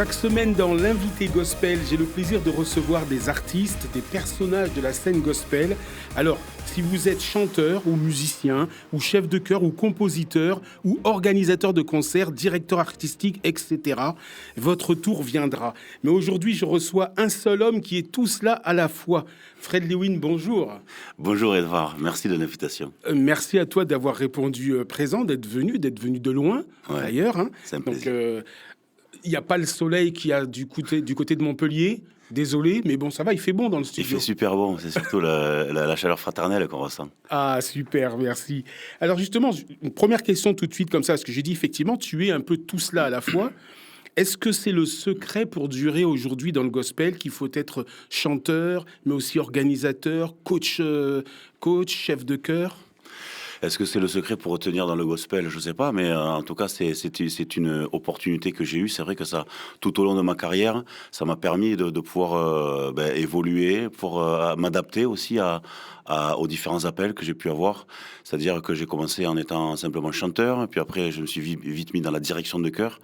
Chaque semaine dans l'invité gospel, j'ai le plaisir de recevoir des artistes, des personnages de la scène gospel. Alors, si vous êtes chanteur ou musicien, ou chef de chœur, ou compositeur, ou organisateur de concerts, directeur artistique, etc., votre tour viendra. Mais aujourd'hui, je reçois un seul homme qui est tout cela à la fois. Fred Lewin, bonjour. Bonjour Edouard, merci de l'invitation. Merci à toi d'avoir répondu présent, d'être venu de loin, d'ailleurs. Hein. C'est un plaisir. Donc, il n'y a pas le soleil qui a du côté de Montpellier. Désolé, mais bon, ça va, il fait bon dans le studio. Il fait super bon, c'est surtout la chaleur fraternelle qu'on ressent. Ah, super, merci. Alors justement, une première question tout de suite comme ça, parce que j'ai dit effectivement, tu es un peu tout cela à la fois. Est-ce que c'est le secret pour durer aujourd'hui dans le gospel qu'il faut être chanteur, mais aussi organisateur, coach, chef de chœur ? Est-ce que c'est le secret pour retenir dans le gospel? Je ne sais pas, mais en tout cas, c'est une opportunité que j'ai eue. C'est vrai que ça, tout au long de ma carrière, ça m'a permis de pouvoir évoluer, pour m'adapter aussi aux différents appels que j'ai pu avoir. C'est-à-dire que j'ai commencé en étant simplement chanteur, puis après, je me suis vite mis dans la direction de chœur,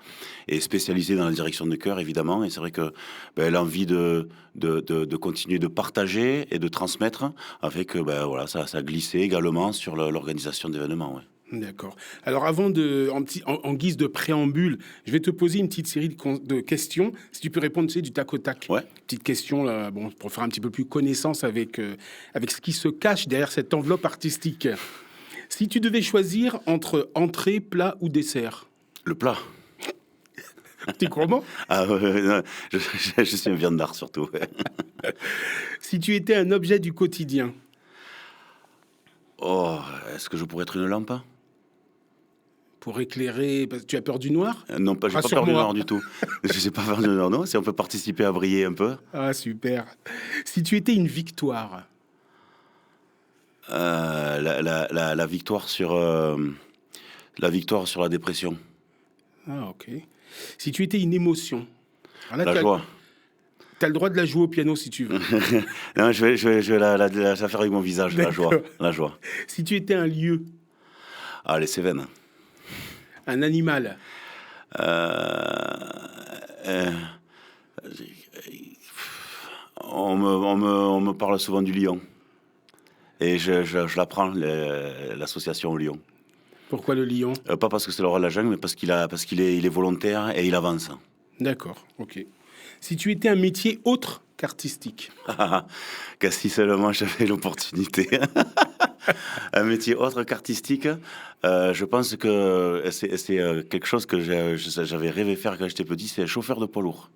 et spécialisé dans la direction de chœur, évidemment. Et c'est vrai que l'envie de continuer de partager et de transmettre, avec voilà, ça a glissé également sur l'organisation d'événements. Ouais. D'accord. Alors avant en guise de préambule, je vais te poser une petite série de questions. Si tu peux répondre, tu sais, du tac au tac. Ouais. Petite question là, bon, pour faire un petit peu plus connaissance avec ce qui se cache derrière cette enveloppe artistique. Si tu devais choisir entre entrée, plat ou dessert. Le plat. T'es gourmand ? Ah, non, je suis un viandard surtout. Si tu étais un objet du quotidien. Oh, est-ce que je pourrais être une lampe? Pour éclairer, parce que tu as peur du noir ? Non, j'ai pas peur du noir du tout. Je n'ai pas peur du noir, non. Si on peut participer à briller un peu. Ah, super. Si tu étais une victoire. La victoire sur la dépression. Ah, ok. Si tu étais une émotion. La joie. Tu as le droit de la jouer au piano si tu veux. Non, je vais la faire avec mon visage, la joie. Si tu étais un lieu. Ah, les Cévennes. Un animal. On me parle souvent du lion. Et je l'apprends, l'association au lion. Pourquoi le lion ? Pas parce que c'est le roi de la jungle, mais parce qu'il est volontaire et il avance. D'accord, ok. Si tu étais un métier autre qu'artistique. Que si seulement j'avais l'opportunité. Un métier autre qu'artistique, je pense que c'est quelque chose que j'avais rêvé faire quand j'étais petit, c'est chauffeur de poids lourd.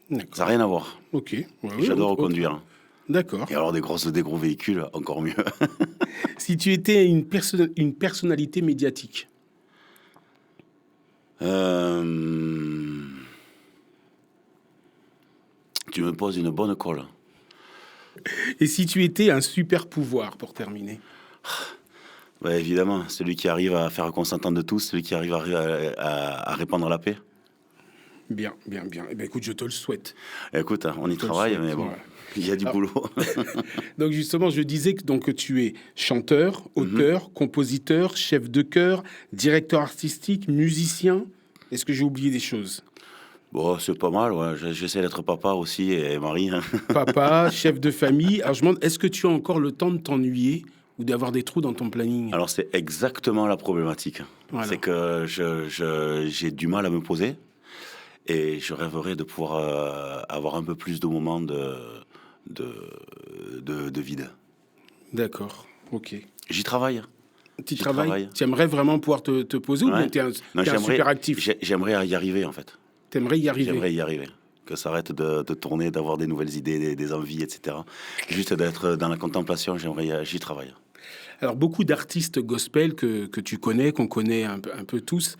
D'accord. Ça n'a rien à voir. Ok. Ouais, J'adore conduire. D'accord. Et alors des gros véhicules, encore mieux. Si tu étais une personnalité médiatique. Tu me poses une bonne colle. Et si tu étais un super pouvoir, pour terminer. Évidemment, celui qui arrive à faire un consentement de tous, celui qui arrive à répandre la paix. Bien. Eh bien, écoute, je te le souhaite. Écoute, on y travaille, mais bon, il y a du boulot. Donc justement, je disais que tu es chanteur, auteur, compositeur, chef de chœur, directeur artistique, musicien. Est-ce que j'ai oublié des choses ? Bon, c'est pas mal, ouais. J'essaie d'être papa aussi et mari. Papa, chef de famille. Alors je me demande, est-ce que tu as encore le temps de t'ennuyer ou d'avoir des trous dans ton planning ? Alors c'est exactement la problématique. Voilà. C'est que j'ai du mal à me poser et je rêverais de pouvoir avoir un peu plus de moments de vide. D'accord, ok. J'y travaille. Tu travailles. Tu aimerais vraiment pouvoir te poser ou bien tu es un super actif ? J'aimerais y arriver en fait. T'aimerais y arriver ? J'aimerais y arriver. Que ça arrête de tourner, d'avoir des nouvelles idées, des envies, etc. Juste d'être dans la contemplation, j'y travaille. Alors, beaucoup d'artistes gospel que tu connais, qu'on connaît un peu tous,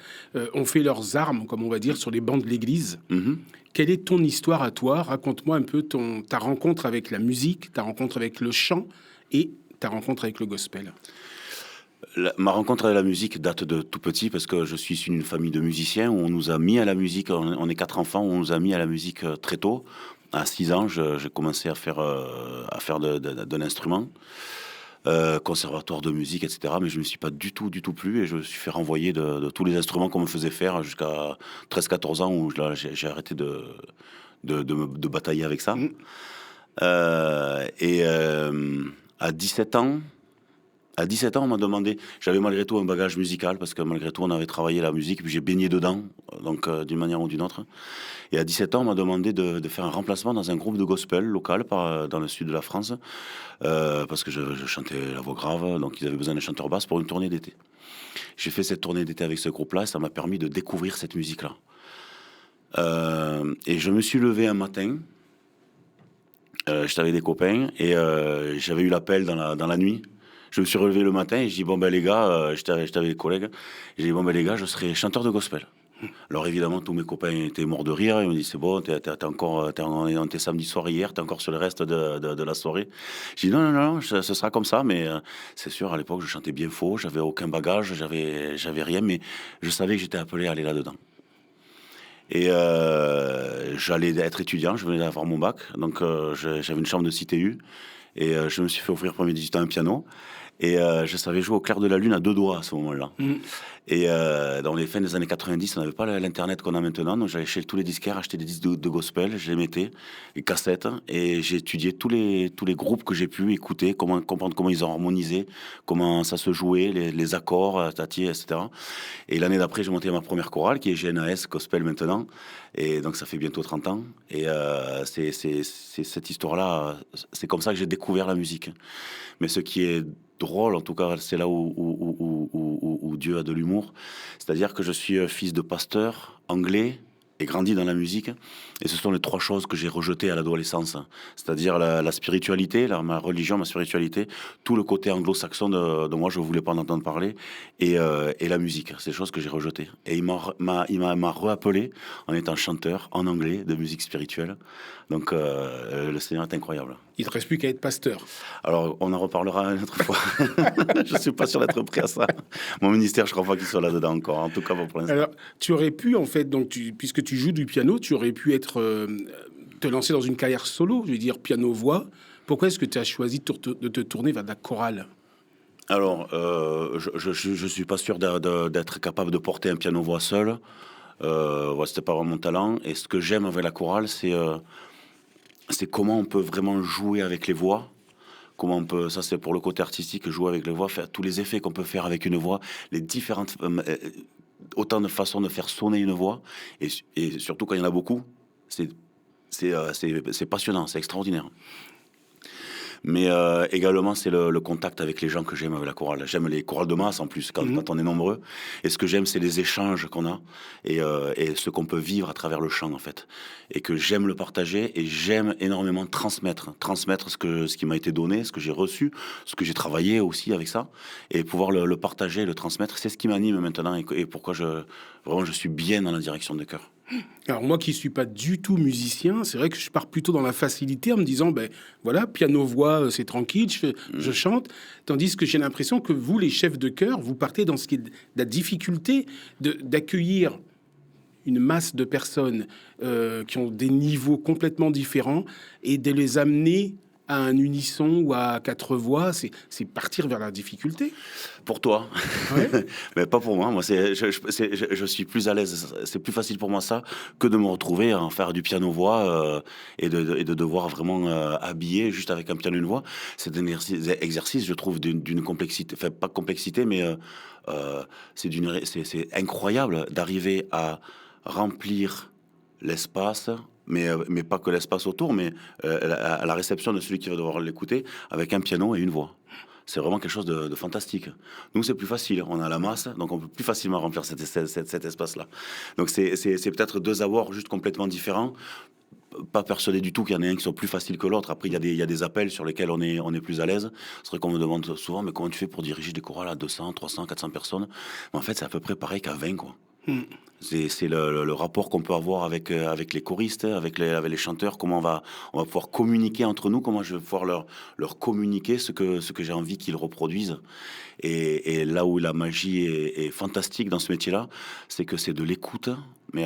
ont fait leurs armes, comme on va dire, sur les bancs de l'église. Mm-hmm. Quelle est ton histoire à toi ? Raconte-moi un peu ta rencontre avec la musique, ta rencontre avec le chant et ta rencontre avec le gospel. Ma rencontre avec la musique date de tout petit parce que je suis issu d'une famille de musiciens où on nous a mis à la musique, on est 4 enfants, où on nous a mis à la musique très tôt. À 6 ans, j'ai commencé à faire de l'instrument. conservatoire de musique, etc. Mais je ne me suis pas du tout plu et je me suis fait renvoyer de tous les instruments qu'on me faisait faire jusqu'à 13-14 ans où là, j'ai arrêté de batailler avec ça. Mm. Et à 17 ans, on m'a demandé, j'avais malgré tout un bagage musical, parce que malgré tout, on avait travaillé la musique, puis j'ai baigné dedans, donc d'une manière ou d'une autre. Et à 17 ans, on m'a demandé de faire un remplacement dans un groupe de gospel local dans le sud de la France, parce que je chantais la voix grave, donc ils avaient besoin d'un chanteur basse pour une tournée d'été. J'ai fait cette tournée d'été avec ce groupe-là, et ça m'a permis de découvrir cette musique-là. Et je me suis levé un matin, j'étais avec des copains, et j'avais eu l'appel dans la nuit. Je me suis relevé le matin et je dis, bon ben les gars, j'étais avec des collègues, j'ai dit, bon ben les gars, je serai chanteur de gospel. Alors évidemment, tous mes copains étaient morts de rire, ils m'ont dit, c'est bon, t'es samedi soir hier, t'es encore sur le reste de la soirée. J'ai dit, non, ce sera comme ça, mais c'est sûr, à l'époque, je chantais bien faux, j'avais aucun bagage, j'avais rien, mais je savais que j'étais appelé à aller là-dedans. Et j'allais être étudiant, je venais d'avoir mon bac, donc j'avais une chambre de CTU, et je me suis fait offrir pour mes 18 ans un piano. Et je savais jouer au clair de la lune à 2 doigts à ce moment-là. Mm. Et dans les fins des années 90, on n'avait pas l'internet qu'on a maintenant, donc j'allais chez tous les disquaires acheter des disques de gospel, je les mettais, les cassettes, et j'ai étudié tous les groupes que j'ai pu écouter, comprendre comment ils ont harmonisé, comment ça se jouait, les accords, tati, etc. Et l'année d'après, j'ai monté ma première chorale, qui est GNAS Gospel maintenant, et donc ça fait bientôt 30 ans. Et c'est cette histoire-là, c'est comme ça que j'ai découvert la musique. Mais ce qui est drôle, en tout cas, c'est là où Dieu a de l'humour. C'est-à-dire que je suis fils de pasteur anglais et grandi dans la musique. Et ce sont les 3 choses que j'ai rejetées à l'adolescence. C'est-à-dire la spiritualité, ma religion, ma spiritualité, tout le côté anglo-saxon de moi, je ne voulais pas en entendre parler, et la musique. C'est des choses que j'ai rejetées. Et il m'a réappelé en étant chanteur en anglais de musique spirituelle. Donc le Seigneur est incroyable. Il ne te reste plus qu'à être pasteur. Alors, on en reparlera une autre fois. Je ne suis pas sûr d'être prêt à ça. Mon ministère, je ne crois pas qu'il soit là-dedans encore. En tout cas, pour l'instant. Alors, tu aurais pu, en fait, puisque tu joues du piano, tu aurais pu te lancer dans une carrière solo, je veux dire piano-voix. Pourquoi est-ce que tu as choisi de te tourner vers la chorale ? Alors, je ne suis pas sûr d'être capable de porter un piano-voix seul. C'était pas vraiment mon talent. Et ce que j'aime avec la chorale, c'est comment on peut vraiment jouer avec les voix. Comment on peut, ça c'est pour le côté artistique, jouer avec les voix, faire tous les effets qu'on peut faire avec une voix, les différentes, autant de façons de faire sonner une voix, et surtout quand il y en a beaucoup, c'est passionnant, c'est extraordinaire. Mais également, c'est le contact avec les gens que j'aime avec la chorale. J'aime les chorales de masse en plus, quand on est nombreux. Et ce que j'aime, c'est les échanges qu'on a et ce qu'on peut vivre à travers le chant, en fait. Et que j'aime le partager et j'aime énormément transmettre ce qui m'a été donné, ce que j'ai reçu, ce que j'ai travaillé aussi avec ça. Et pouvoir le partager, le transmettre, c'est ce qui m'anime maintenant et pourquoi je suis bien dans la direction de chœur. Alors moi qui ne suis pas du tout musicien, c'est vrai que je pars plutôt dans la facilité en me disant, ben voilà, piano-voix, c'est tranquille, je chante. Tandis que j'ai l'impression que vous, les chefs de chœur, vous partez dans ce qui est de la difficulté d'accueillir une masse de personnes qui ont des niveaux complètement différents et de les amener à un unisson ou à 4 voix, c'est partir vers la difficulté. Pour toi, ouais. Mais pas pour moi. Moi, je suis plus à l'aise. C'est plus facile pour moi ça que de me retrouver à en faire du piano-voix et de devoir vraiment habiller juste avec un piano et une voix. C'est un exercice, je trouve, d'une complexité. Enfin, pas complexité, mais c'est incroyable d'arriver à remplir l'espace. Mais pas que l'espace autour, mais à la réception de celui qui va devoir l'écouter avec un piano et une voix. C'est vraiment quelque chose de fantastique. Nous, c'est plus facile. On a la masse, donc on peut plus facilement remplir cet espace-là. Donc c'est peut-être 2 avoirs juste complètement différents. Pas persuadé du tout qu'il y en ait un qui soit plus facile que l'autre. Après, il y a des appels sur lesquels on est plus à l'aise. C'est vrai qu'on me demande souvent, mais comment tu fais pour diriger des chorales à 200, 300, 400 personnes ? Mais en fait, c'est à peu près pareil qu'à 20, quoi. C'est le rapport qu'on peut avoir avec les choristes, avec les chanteurs, comment on va pouvoir communiquer entre nous, comment je vais pouvoir leur communiquer ce que j'ai envie qu'ils reproduisent. Et là où la magie est fantastique dans ce métier-là, c'est que c'est de l'écoute, mais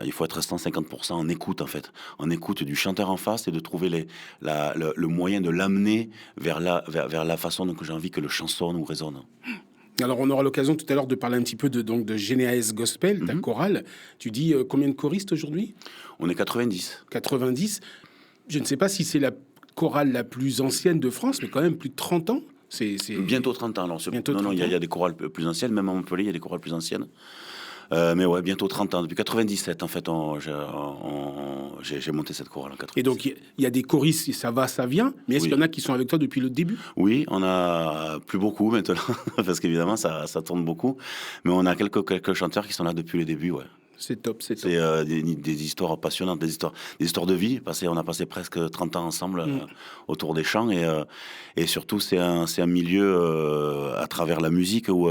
il faut être restant 50% en écoute, en fait. En écoute du chanteur en face et de trouver le moyen de l'amener vers la façon dont j'ai envie que le chanson ou résonne. Alors, on aura l'occasion tout à l'heure de parler un petit peu de Geneaes Gospel, ta chorale. Tu dis combien de choristes aujourd'hui? On est 90. 90. Je ne sais pas si c'est la chorale la plus ancienne de France, mais quand même plus de 30 ans. C'est... Bientôt 30 ans. Alors, Bientôt non, 30 il y a des chorales plus anciennes, même à Montpellier, il y a des chorales plus anciennes. Mais ouais, bientôt 30 ans. Depuis 97, en fait, j'ai monté cette chorale en 97. Et donc, il y a des choristes, ça va, ça vient, mais est-ce Oui. qu'il y en a qui sont avec toi depuis le début? Oui, on a plus beaucoup maintenant, parce qu'évidemment, ça tourne beaucoup. Mais on a quelques chanteurs qui sont là depuis le début, ouais. C'est top, c'est top. C'est des histoires passionnantes, des histoires de vie. On a passé presque 30 ans ensemble autour des chants. Et surtout, c'est un milieu à travers la musique où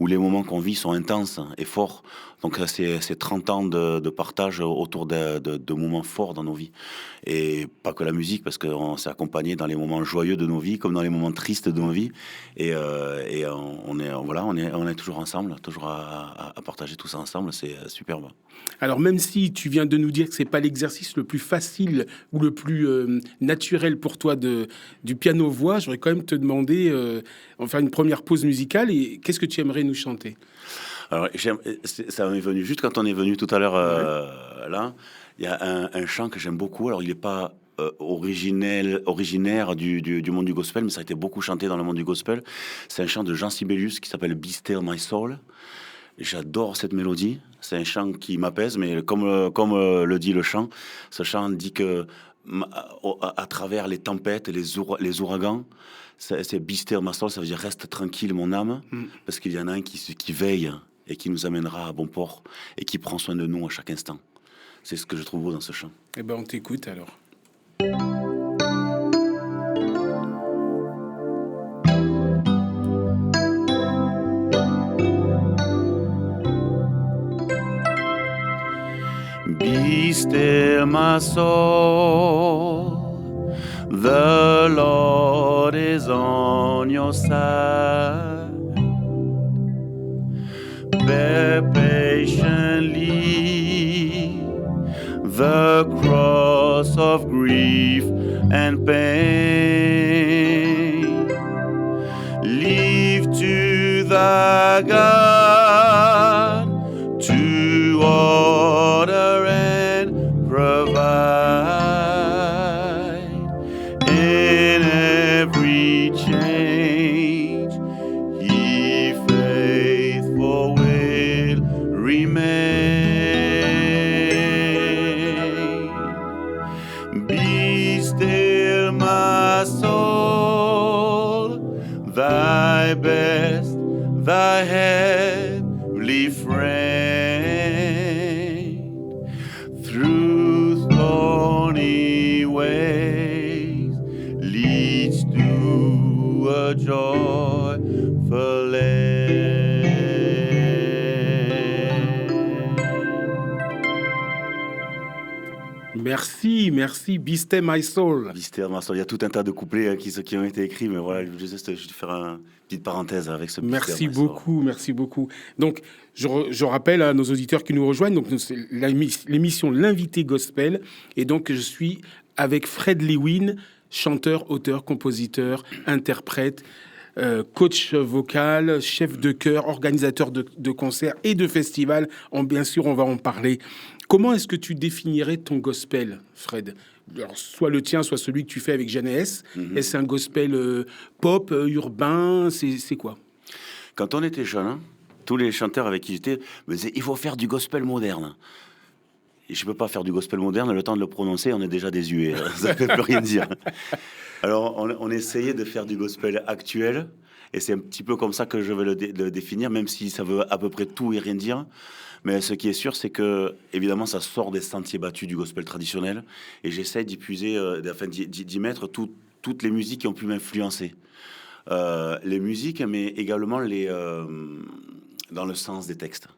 les moments qu'on vit sont intenses et forts. Donc c'est 30 ans de partage autour de moments forts dans nos vies. Et pas que la musique, parce qu'on s'est accompagné dans les moments joyeux de nos vies, comme dans les moments tristes de nos vies. Et on est toujours ensemble, toujours à partager tout ça ensemble. C'est superbe. Alors, même si tu viens de nous dire que c'est pas l'exercice le plus facile ou le plus naturel pour toi du piano-voix, j'aurais quand même te demander, on va faire une première pause musicale. Et qu'est-ce que tu aimerais nous chanter? Alors, ça m'est venu juste quand on est venu tout à l'heure là. Il y a un chant que j'aime beaucoup. Alors, il n'est pas originaire du monde du gospel, mais ça a été beaucoup chanté dans le monde du gospel. C'est un chant de Jean Sibelius qui s'appelle Be Still My Soul. J'adore cette mélodie. C'est un chant qui m'apaise, mais comme le dit le chant, ce chant dit que à travers les tempêtes et les ouragans, c'est Be Still My Soul, ça veut dire reste tranquille mon âme, parce qu'il y en a un qui veille et qui nous amènera à bon port et qui prend soin de nous à chaque instant. C'est ce que je trouve beau dans ce chant. Eh ben, on t'écoute alors. Be still my soul, the Lord is on your side. Bear patiently the cross of grief and pain. Leave to thy God to order and provide. In every change, He faithful will remain. Be still, my soul, thy best, thy heavenly friend. Through thorny ways leads to a joyful end. Merci, Be Still My Soul. Mystère, il y a tout un tas de couplets qui ont été écrits, mais voilà, je vais juste faire une petite parenthèse avec ce Merci beaucoup. Donc, je rappelle à nos auditeurs qui nous rejoignent, donc c'est l'émission L'invité gospel, et donc je suis avec Fred Lewin, chanteur, auteur, compositeur, interprète, coach vocal, chef de chœur, organisateur de concerts et de festivals. Bien sûr, on va en parler. Comment est-ce que tu définirais ton gospel, Fred? Alors, soit le tien, soit celui que tu fais avec Geneaes. Est-ce que c'est un gospel pop, urbain? C'est quoi? Quand on était jeune, tous les chanteurs avec qui j'étais me disaient il faut faire du gospel moderne. Et je ne peux pas faire du gospel moderne, le temps de le prononcer, on est déjà désuet. Ça ne veut plus rien dire. Alors, on essayait de faire du gospel actuel. Et c'est un petit peu comme ça que je vais le définir, même si ça veut à peu près tout et rien dire. Mais ce qui est sûr, c'est que, évidemment, ça sort des sentiers battus du gospel traditionnel. Et j'essaie d'y puiser, d'y mettre toutes les musiques qui ont pu m'influencer. Les musiques, mais également dans le sens des textes.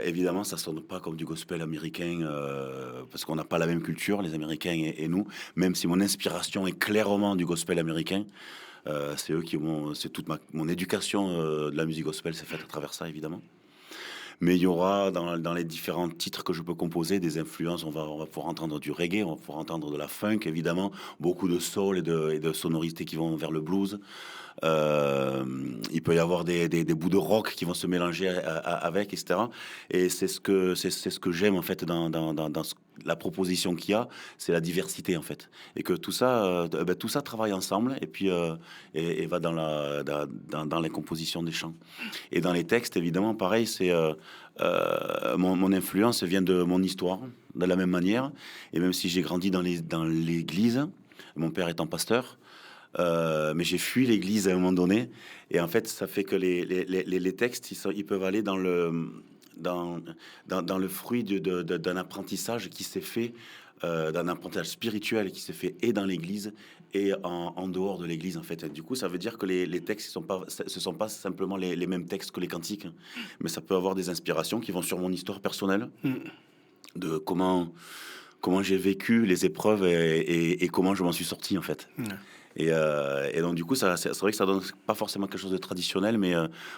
Évidemment, ça sonne pas comme du gospel américain, parce qu'on n'a pas la même culture, les Américains et nous, même si mon inspiration est clairement du gospel américain. C'est eux qui m'ont... C'est toute mon éducation de la musique gospel, c'est faite à travers ça, évidemment. Mais il y aura dans les différents titres que je peux composer des influences. On va pouvoir entendre du reggae, on va pouvoir entendre de la funk, évidemment, beaucoup de soul et de sonorités qui vont vers le blues. Euh, il peut y avoir des bouts de rock qui vont se mélanger avec, etc. Et c'est ce que j'aime en fait la proposition qu'il y a, c'est la diversité en fait, et que tout ça travaille ensemble et puis et va dans les compositions des chants et dans les textes évidemment pareil. Mon influence vient de mon histoire de la même manière, et même si j'ai grandi dans l'église, mon père étant pasteur. Mais j'ai fui l'église à un moment donné, et en fait, ça fait que les textes, ils peuvent aller dans le fruit d'un apprentissage qui s'est fait, d'un apprentissage spirituel qui s'est fait et dans l'église et en dehors de l'église, en fait. Et du coup, ça veut dire que les textes, ce sont pas simplement les mêmes textes que les cantiques, hein, mais ça peut avoir des inspirations qui vont sur mon histoire personnelle, de comment j'ai vécu les épreuves et comment je m'en suis sorti, en fait. Et donc du coup, c'est vrai que ça donne pas forcément quelque chose de traditionnel, mais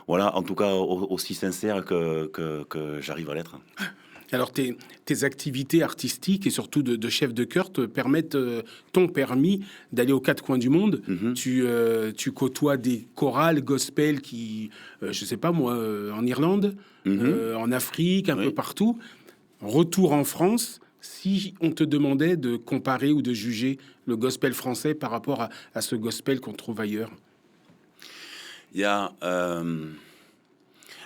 voilà, en tout cas aussi sincère que j'arrive à l'être. Alors, tes activités artistiques et surtout de chef de chœur t'ont permis d'aller aux quatre coins du monde. Tu côtoies des chorales gospel qui, je sais pas moi, en Irlande, en Afrique, un peu partout. Retour en France. Si on te demandait de comparer ou de juger le gospel français par rapport à ce gospel qu'on trouve ailleurs. Il y a...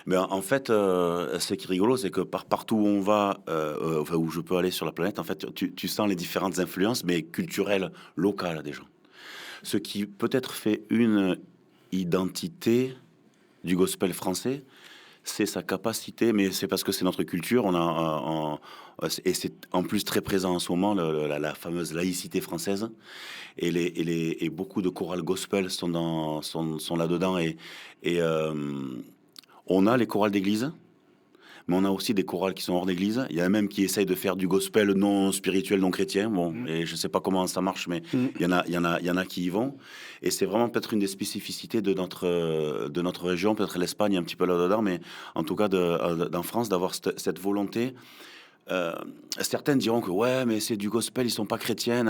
Mais en fait, ce qui est rigolo, c'est que partout où on va, enfin, où je peux aller sur la planète, en fait, tu sens les différentes influences, mais culturelles, locales des gens. Ce qui peut-être fait une identité du gospel français, c'est sa capacité, mais c'est parce que c'est notre culture. Et c'est en plus très présent en ce moment, la fameuse laïcité française. Et beaucoup de chorales gospel sont là-dedans. Et on a les chorales d'église, mais on a aussi des chorales qui sont hors d'église. Il y en a même qui essayent de faire du gospel non spirituel, non chrétien. Bon, et je sais pas comment ça marche, mais il y en a qui y vont. Et c'est vraiment peut-être une des spécificités de notre région, peut-être l'Espagne un petit peu là-dedans, mais en tout cas en France, d'avoir cette volonté. Certaines diront que ouais, mais c'est du gospel, ils sont pas chrétiens,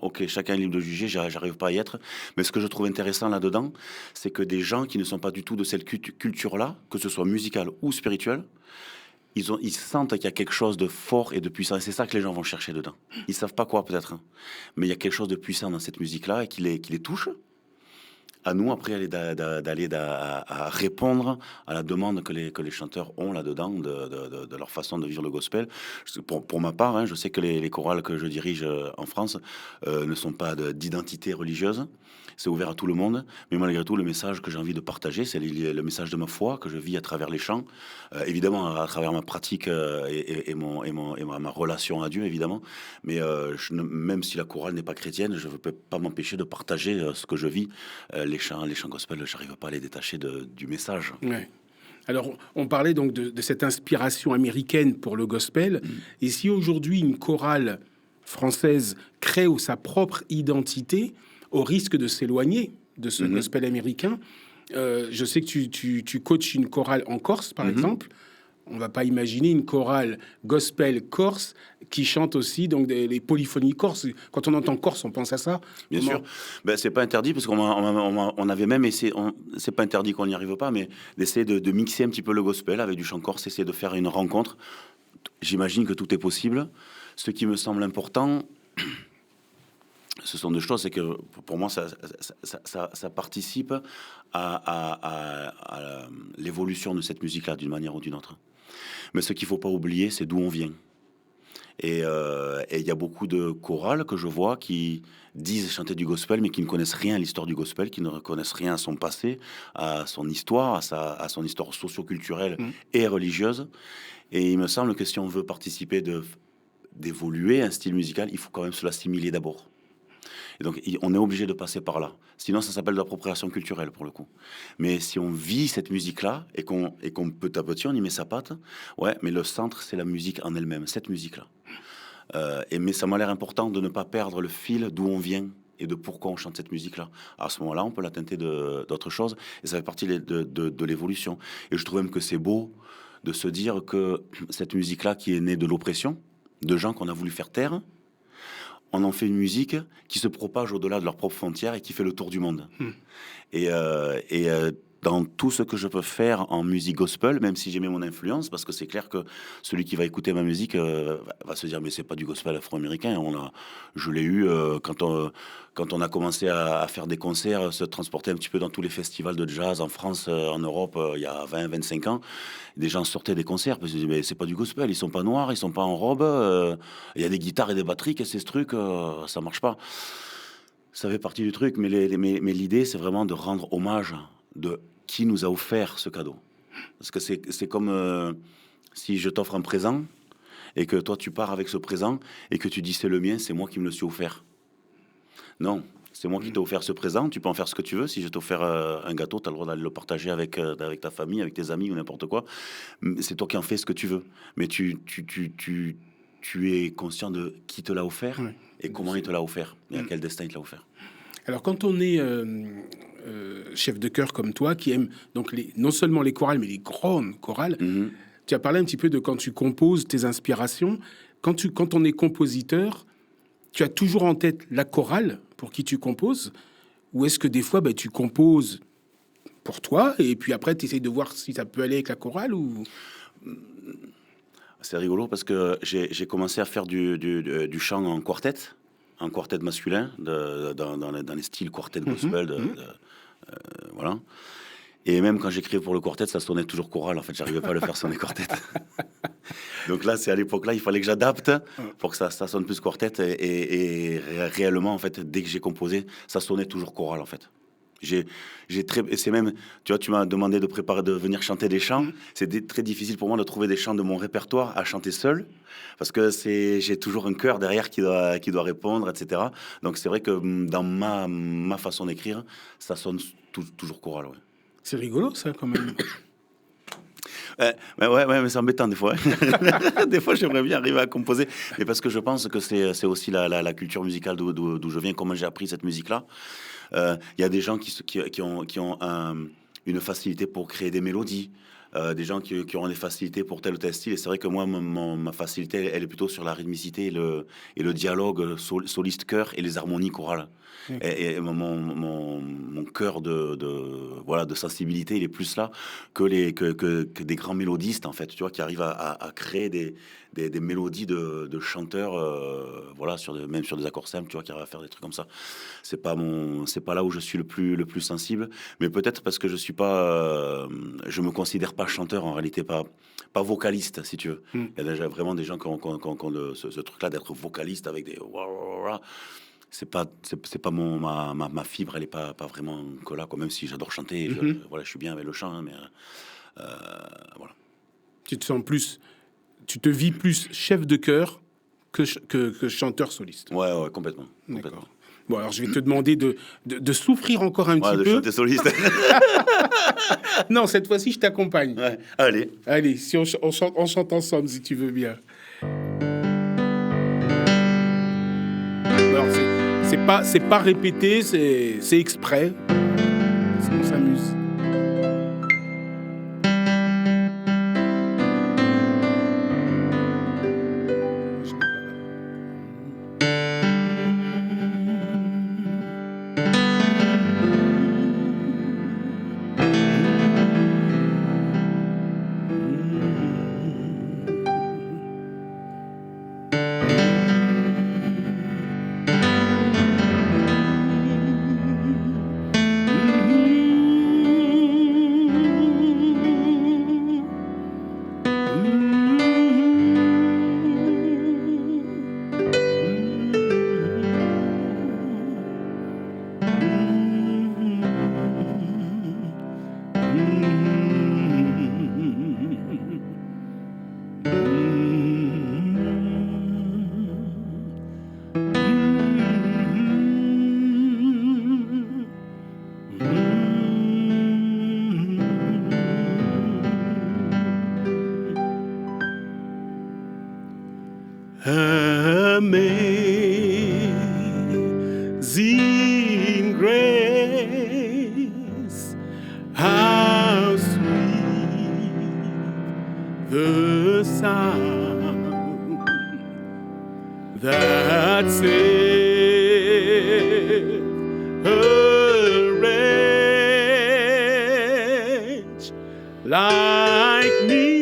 ok, chacun est libre de juger, j'arrive pas à y être. Mais ce que je trouve intéressant là-dedans, c'est que des gens qui ne sont pas du tout de cette culture-là, que ce soit musicale ou spirituelle, ils sentent qu'il y a quelque chose de fort et de puissant. Et c'est ça que les gens vont chercher dedans. Ils savent pas quoi peut-être, hein, mais il y a quelque chose de puissant dans cette musique-là et qui les touche. À nous, après, d'aller à répondre à la demande que les chanteurs ont là-dedans, de leur façon de vivre le gospel. Pour ma part, hein, je sais que les chorales que je dirige en France ne sont pas d'identité religieuse. C'est ouvert à tout le monde. Mais malgré tout, le message que j'ai envie de partager, c'est le message de ma foi que je vis à travers les chants. Évidemment, à travers ma pratique ma relation à Dieu, évidemment. Mais même si la chorale n'est pas chrétienne, je ne peux pas m'empêcher de partager ce que je vis. Les chants gospel, j'arrive pas à les détacher du message. Ouais. Alors, on parlait donc de cette inspiration américaine pour le gospel. Et si aujourd'hui une chorale française crée sa propre identité, au risque de s'éloigner de ce gospel américain, je sais que tu coaches une chorale en Corse, par exemple. On va pas imaginer une chorale gospel corse qui chante aussi donc les polyphonies corses. Quand on entend Corse, on pense à ça. Bien sûr. Ben, c'est pas interdit parce on avait même essayé. C'est pas interdit qu'on n'y arrive pas, mais d'essayer de mixer un petit peu le gospel avec du chant corse, essayer de faire une rencontre. J'imagine que tout est possible. Ce qui me semble important, ce sont deux choses. C'est que pour moi, ça participe à l'évolution de cette musique-là d'une manière ou d'une autre. Mais ce qu'il faut pas oublier, c'est d'où on vient. Et il y a beaucoup de chorales que je vois qui disent chanter du gospel, mais qui ne connaissent rien à l'histoire du gospel, qui ne connaissent rien à son passé, à son histoire, à son histoire socio-culturelle et religieuse. Et il me semble que si on veut participer d'évoluer un style musical, il faut quand même se l'assimiler d'abord. Et donc, on est obligé de passer par là. Sinon, ça s'appelle de l'appropriation culturelle, pour le coup. Mais si on vit cette musique-là, et qu'on petit à petit, on y met sa patte, ouais, mais le centre, c'est la musique en elle-même, cette musique-là. Mais ça m'a l'air important de ne pas perdre le fil d'où on vient et de pourquoi on chante cette musique-là. À ce moment-là, on peut la teinter d'autres choses, et ça fait partie de l'évolution. Et je trouve même que c'est beau de se dire que cette musique-là qui est née de l'oppression, de gens qu'on a voulu faire taire, on en fait une musique qui se propage au-delà de leurs propres frontières et qui fait le tour du monde. Et dans tout ce que je peux faire en musique gospel, même si j'ai mis mon influence, parce que c'est clair que celui qui va écouter ma musique va se dire mais c'est pas du gospel afro-américain. Je l'ai eu quand on a commencé à faire des concerts, se transporter un petit peu dans tous les festivals de jazz en France, en Europe, il y a 20-25 ans. Des gens sortaient des concerts parce qu'ils disaient mais c'est pas du gospel, ils sont pas noirs, ils sont pas en robe, il y a des guitares et des batteries, qu'est-ce que c'est ce truc, ça marche pas. Ça fait partie du truc, mais l'idée c'est vraiment de rendre hommage de qui nous a offert ce cadeau. Parce que c'est comme si je t'offre un présent et que toi tu pars avec ce présent et que tu dis c'est le mien, c'est moi qui me le suis offert. Non, c'est moi qui t'ai offert ce présent, tu peux en faire ce que tu veux. Si je t'ai offert un gâteau, tu as le droit d'aller le partager avec ta famille, avec tes amis ou n'importe quoi. C'est toi qui en fais ce que tu veux. Mais tu es conscient de qui te l'a offert et comment il te l'a offert et à quel destin il te l'a offert. Alors, quand on est chef de chœur comme toi, qui aime donc non seulement les chorales, mais les grandes chorales, tu as parlé un petit peu de quand tu composes tes inspirations. Quand on est compositeur, tu as toujours en tête la chorale pour qui tu composes, ou est-ce que des fois, tu composes pour toi, et puis après, tu essaies de voir si ça peut aller avec la chorale ou... C'est rigolo parce que j'ai commencé à faire du chant en quartet masculin, dans les styles quartet gospel, voilà. Et même quand j'écrivais pour le quartet, ça sonnait toujours choral. En fait, j'arrivais pas à le faire sonner quartet. Donc là, c'est à l'époque-là, il fallait que j'adapte pour que ça sonne plus quartet. Et réellement, en fait, dès que j'ai composé, ça sonnait toujours choral, en fait. C'est même, tu vois, tu m'as demandé de venir chanter des chants. C'est très difficile pour moi de trouver des chants de mon répertoire à chanter seul, parce que j'ai toujours un chœur derrière qui doit répondre, etc. Donc c'est vrai que dans ma façon d'écrire, ça sonne toujours choral. Ouais. C'est rigolo, ça, quand même. Mais c'est embêtant des fois. Des fois, j'aimerais bien arriver à composer, mais parce que je pense que c'est aussi la culture musicale d'où je viens, comment j'ai appris cette musique-là. Il y a des gens qui ont une facilité pour créer des mélodies, des gens qui ont des facilités pour tel ou tel style. Et c'est vrai que moi, ma facilité, elle est plutôt sur la rythmicité et le dialogue soliste-chœur et les harmonies chorales. Et mon cœur de sensibilité, il est plus là que des grands mélodistes, en fait, tu vois, qui arrivent à créer des mélodies de chanteurs, voilà, même sur des accords simples, tu vois, qui arrivent à faire des trucs comme ça. C'est pas là où je suis le plus sensible, mais peut-être parce que je me considère pas chanteur, en réalité, pas vocaliste, si tu veux. Il y a déjà vraiment des gens qui ont ce truc-là d'être vocaliste avec des... C'est pas ma fibre, elle est pas vraiment que là, quoi. Même si j'adore chanter, je suis bien avec le chant, hein, mais voilà. Tu te vis plus chef de chœur que chanteur soliste. Ouais, complètement. Bon, alors je vais te demander de souffrir encore un petit peu. De chanter soliste. Non, cette fois-ci, je t'accompagne. Ouais. Allez, si on chante ensemble, si tu veux bien. Alors, c'est pas répété, c'est exprès. On s'amuse. Amazing grace, how sweet sound that saved a wretch like me.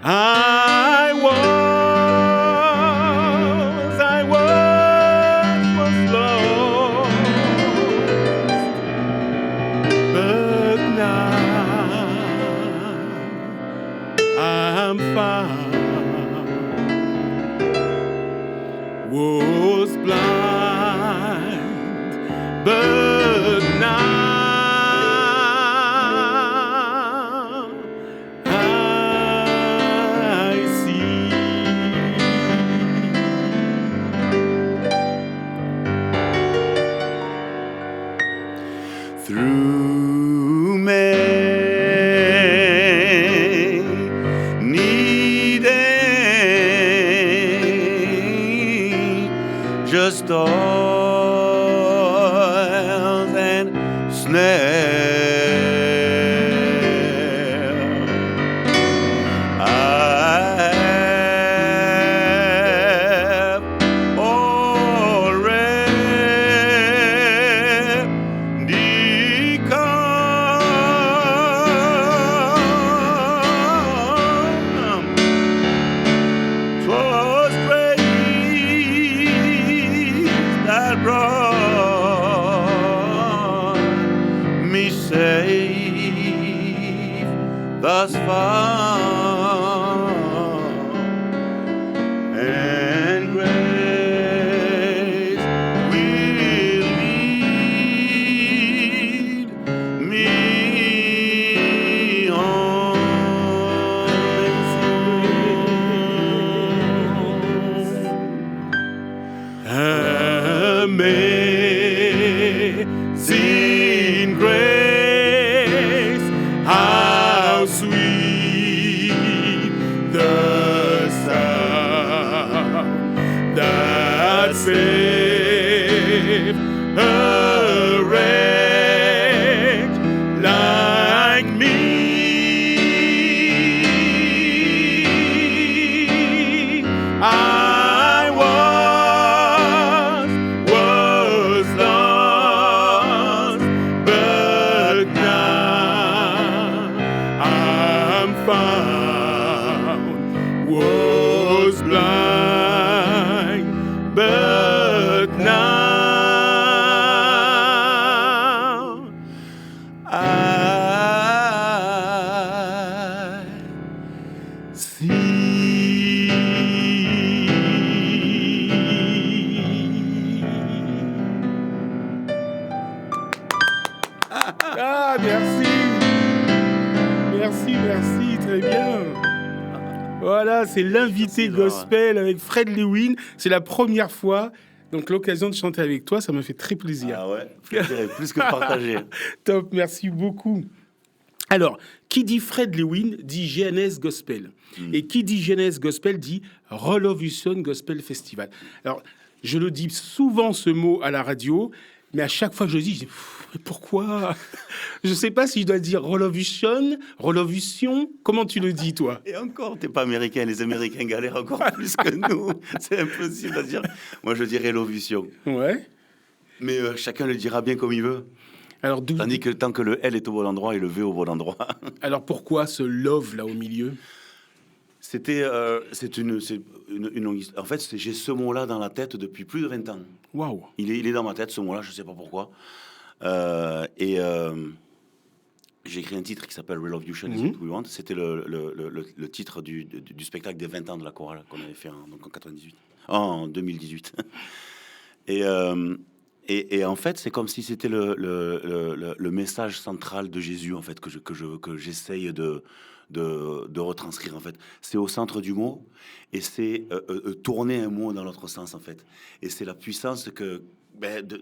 I was lost, but now I'm found. Was blind, but now I see. Through many days, just toils and snares, I have already come. 'Twas grace that brought me safe thus far, and grace will lead me on. Amazing grace, how sweet the sound that saved a wretch like me. I was lost, but now I'm found. Was blind, but now I see. Ah, merci. Merci, très bien. Voilà, c'est l'invité Merci, Laura. gospel avec Fred Lewin. C'est la première fois, donc l'occasion de chanter avec toi, ça m'a fait très plaisir. Ah ouais, plaisir, plus que partagé. Top, merci beaucoup. Alors, qui dit Fred Lewin dit GNS Gospel. Et qui dit GNS Gospel dit Relovision Gospel Festival. Alors, je le dis souvent ce mot à la radio, mais à chaque fois que je le dis, je dis mais pourquoi? Je ne sais pas si je dois dire Relovision, comment tu le dis toi? Et encore, t'es pas américain, les Américains galèrent encore plus que nous. C'est impossible à dire. Moi, je dirais Relovision. Ouais. Mais chacun le dira bien comme il veut. Alors, Tandis que tant que le L est au bon endroit et le V au bon endroit. Alors pourquoi ce love là au milieu? C'est une longue histoire. En fait, j'ai ce mot-là dans la tête depuis plus de 20 ans. Waouh. Il est dans ma tête, ce mot-là, je sais pas pourquoi. J'ai écrit un titre qui s'appelle Real of You Is What We Want. C'était le titre du spectacle des 20 ans de la chorale qu'on avait fait en 2018. Et en fait, c'est comme si c'était le message central de Jésus, en fait, que j'essaye de retranscrire, en fait. C'est au centre du mot, et c'est tourner un mot dans l'autre sens, en fait. Et c'est la puissance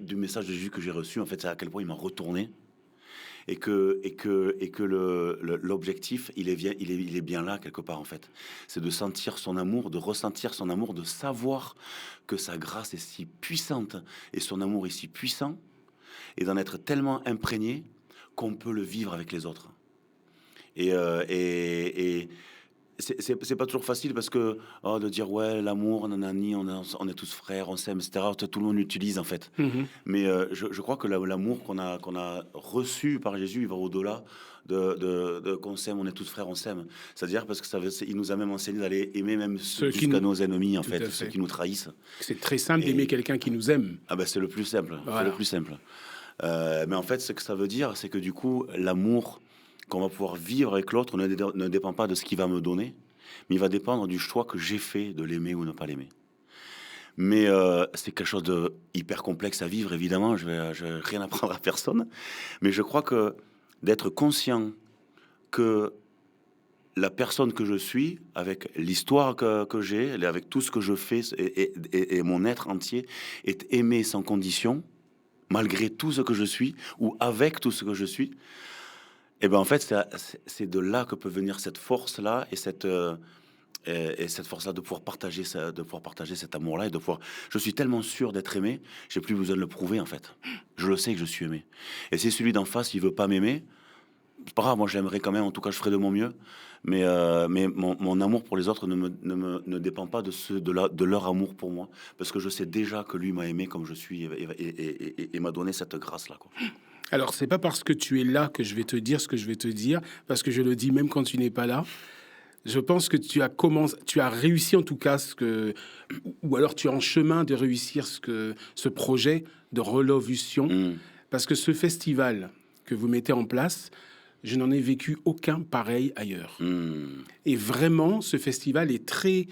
du message de Jésus que j'ai reçu, en fait, c'est à quel point il m'a retourné. Et que l'objectif, il est bien là, quelque part, en fait. C'est de sentir son amour, de ressentir son amour, de savoir que sa grâce est si puissante et son amour est si puissant, et d'en être tellement imprégné qu'on peut le vivre avec les autres. Et c'est pas toujours facile parce que de dire ouais, l'amour, nanani, on est tous frères, on s'aime, etc. Tout le monde l'utilise en fait. Mais je crois que l'amour qu'on a reçu par Jésus, il va au-delà de qu'on s'aime, on est tous frères, on s'aime. C'est-à-dire parce que il nous a même enseigné d'aller aimer même jusqu'à nos ennemis, en fait, ceux qui nous trahissent. C'est très simple d'aimer quelqu'un qui nous aime. Ah ben c'est le plus simple, voilà. C'est le plus simple. Mais en fait, ce que ça veut dire, c'est que du coup, l'amour qu'on va pouvoir vivre avec l'autre ne dépend pas de ce qu'il va me donner, mais il va dépendre du choix que j'ai fait de l'aimer ou ne pas l'aimer. Mais c'est quelque chose de hyper complexe à vivre, évidemment. Je vais rien apprendre à personne. Mais je crois que d'être conscient que la personne que je suis, avec l'histoire que j'ai, avec tout ce que je fais et mon être entier, est aimé sans condition, malgré tout ce que je suis, ou avec tout ce que je suis. Et ben en fait, c'est de là que peut venir cette force-là et cette force-là de pouvoir partager cet amour-là et de pouvoir. Je suis tellement sûr d'être aimé, j'ai plus besoin de le prouver en fait. Je le sais que je suis aimé. Et si celui d'en face, il veut pas m'aimer, c'est pas grave. Moi, j'aimerais quand même. En tout cas, je ferai de mon mieux. Mais mon amour pour les autres ne dépend pas de leur amour pour moi, parce que je sais déjà que lui m'a aimé comme je suis et m'a donné cette grâce-là, quoi. Alors, c'est pas parce que tu es là que je vais te dire ce que je vais te dire, parce que je le dis même quand tu n'es pas là. Je pense que tu as réussi en tout cas ou alors tu es en chemin de réussir ce projet de Relovution, parce que ce festival que vous mettez en place, je n'en ai vécu aucun pareil ailleurs. Et vraiment, ce festival est très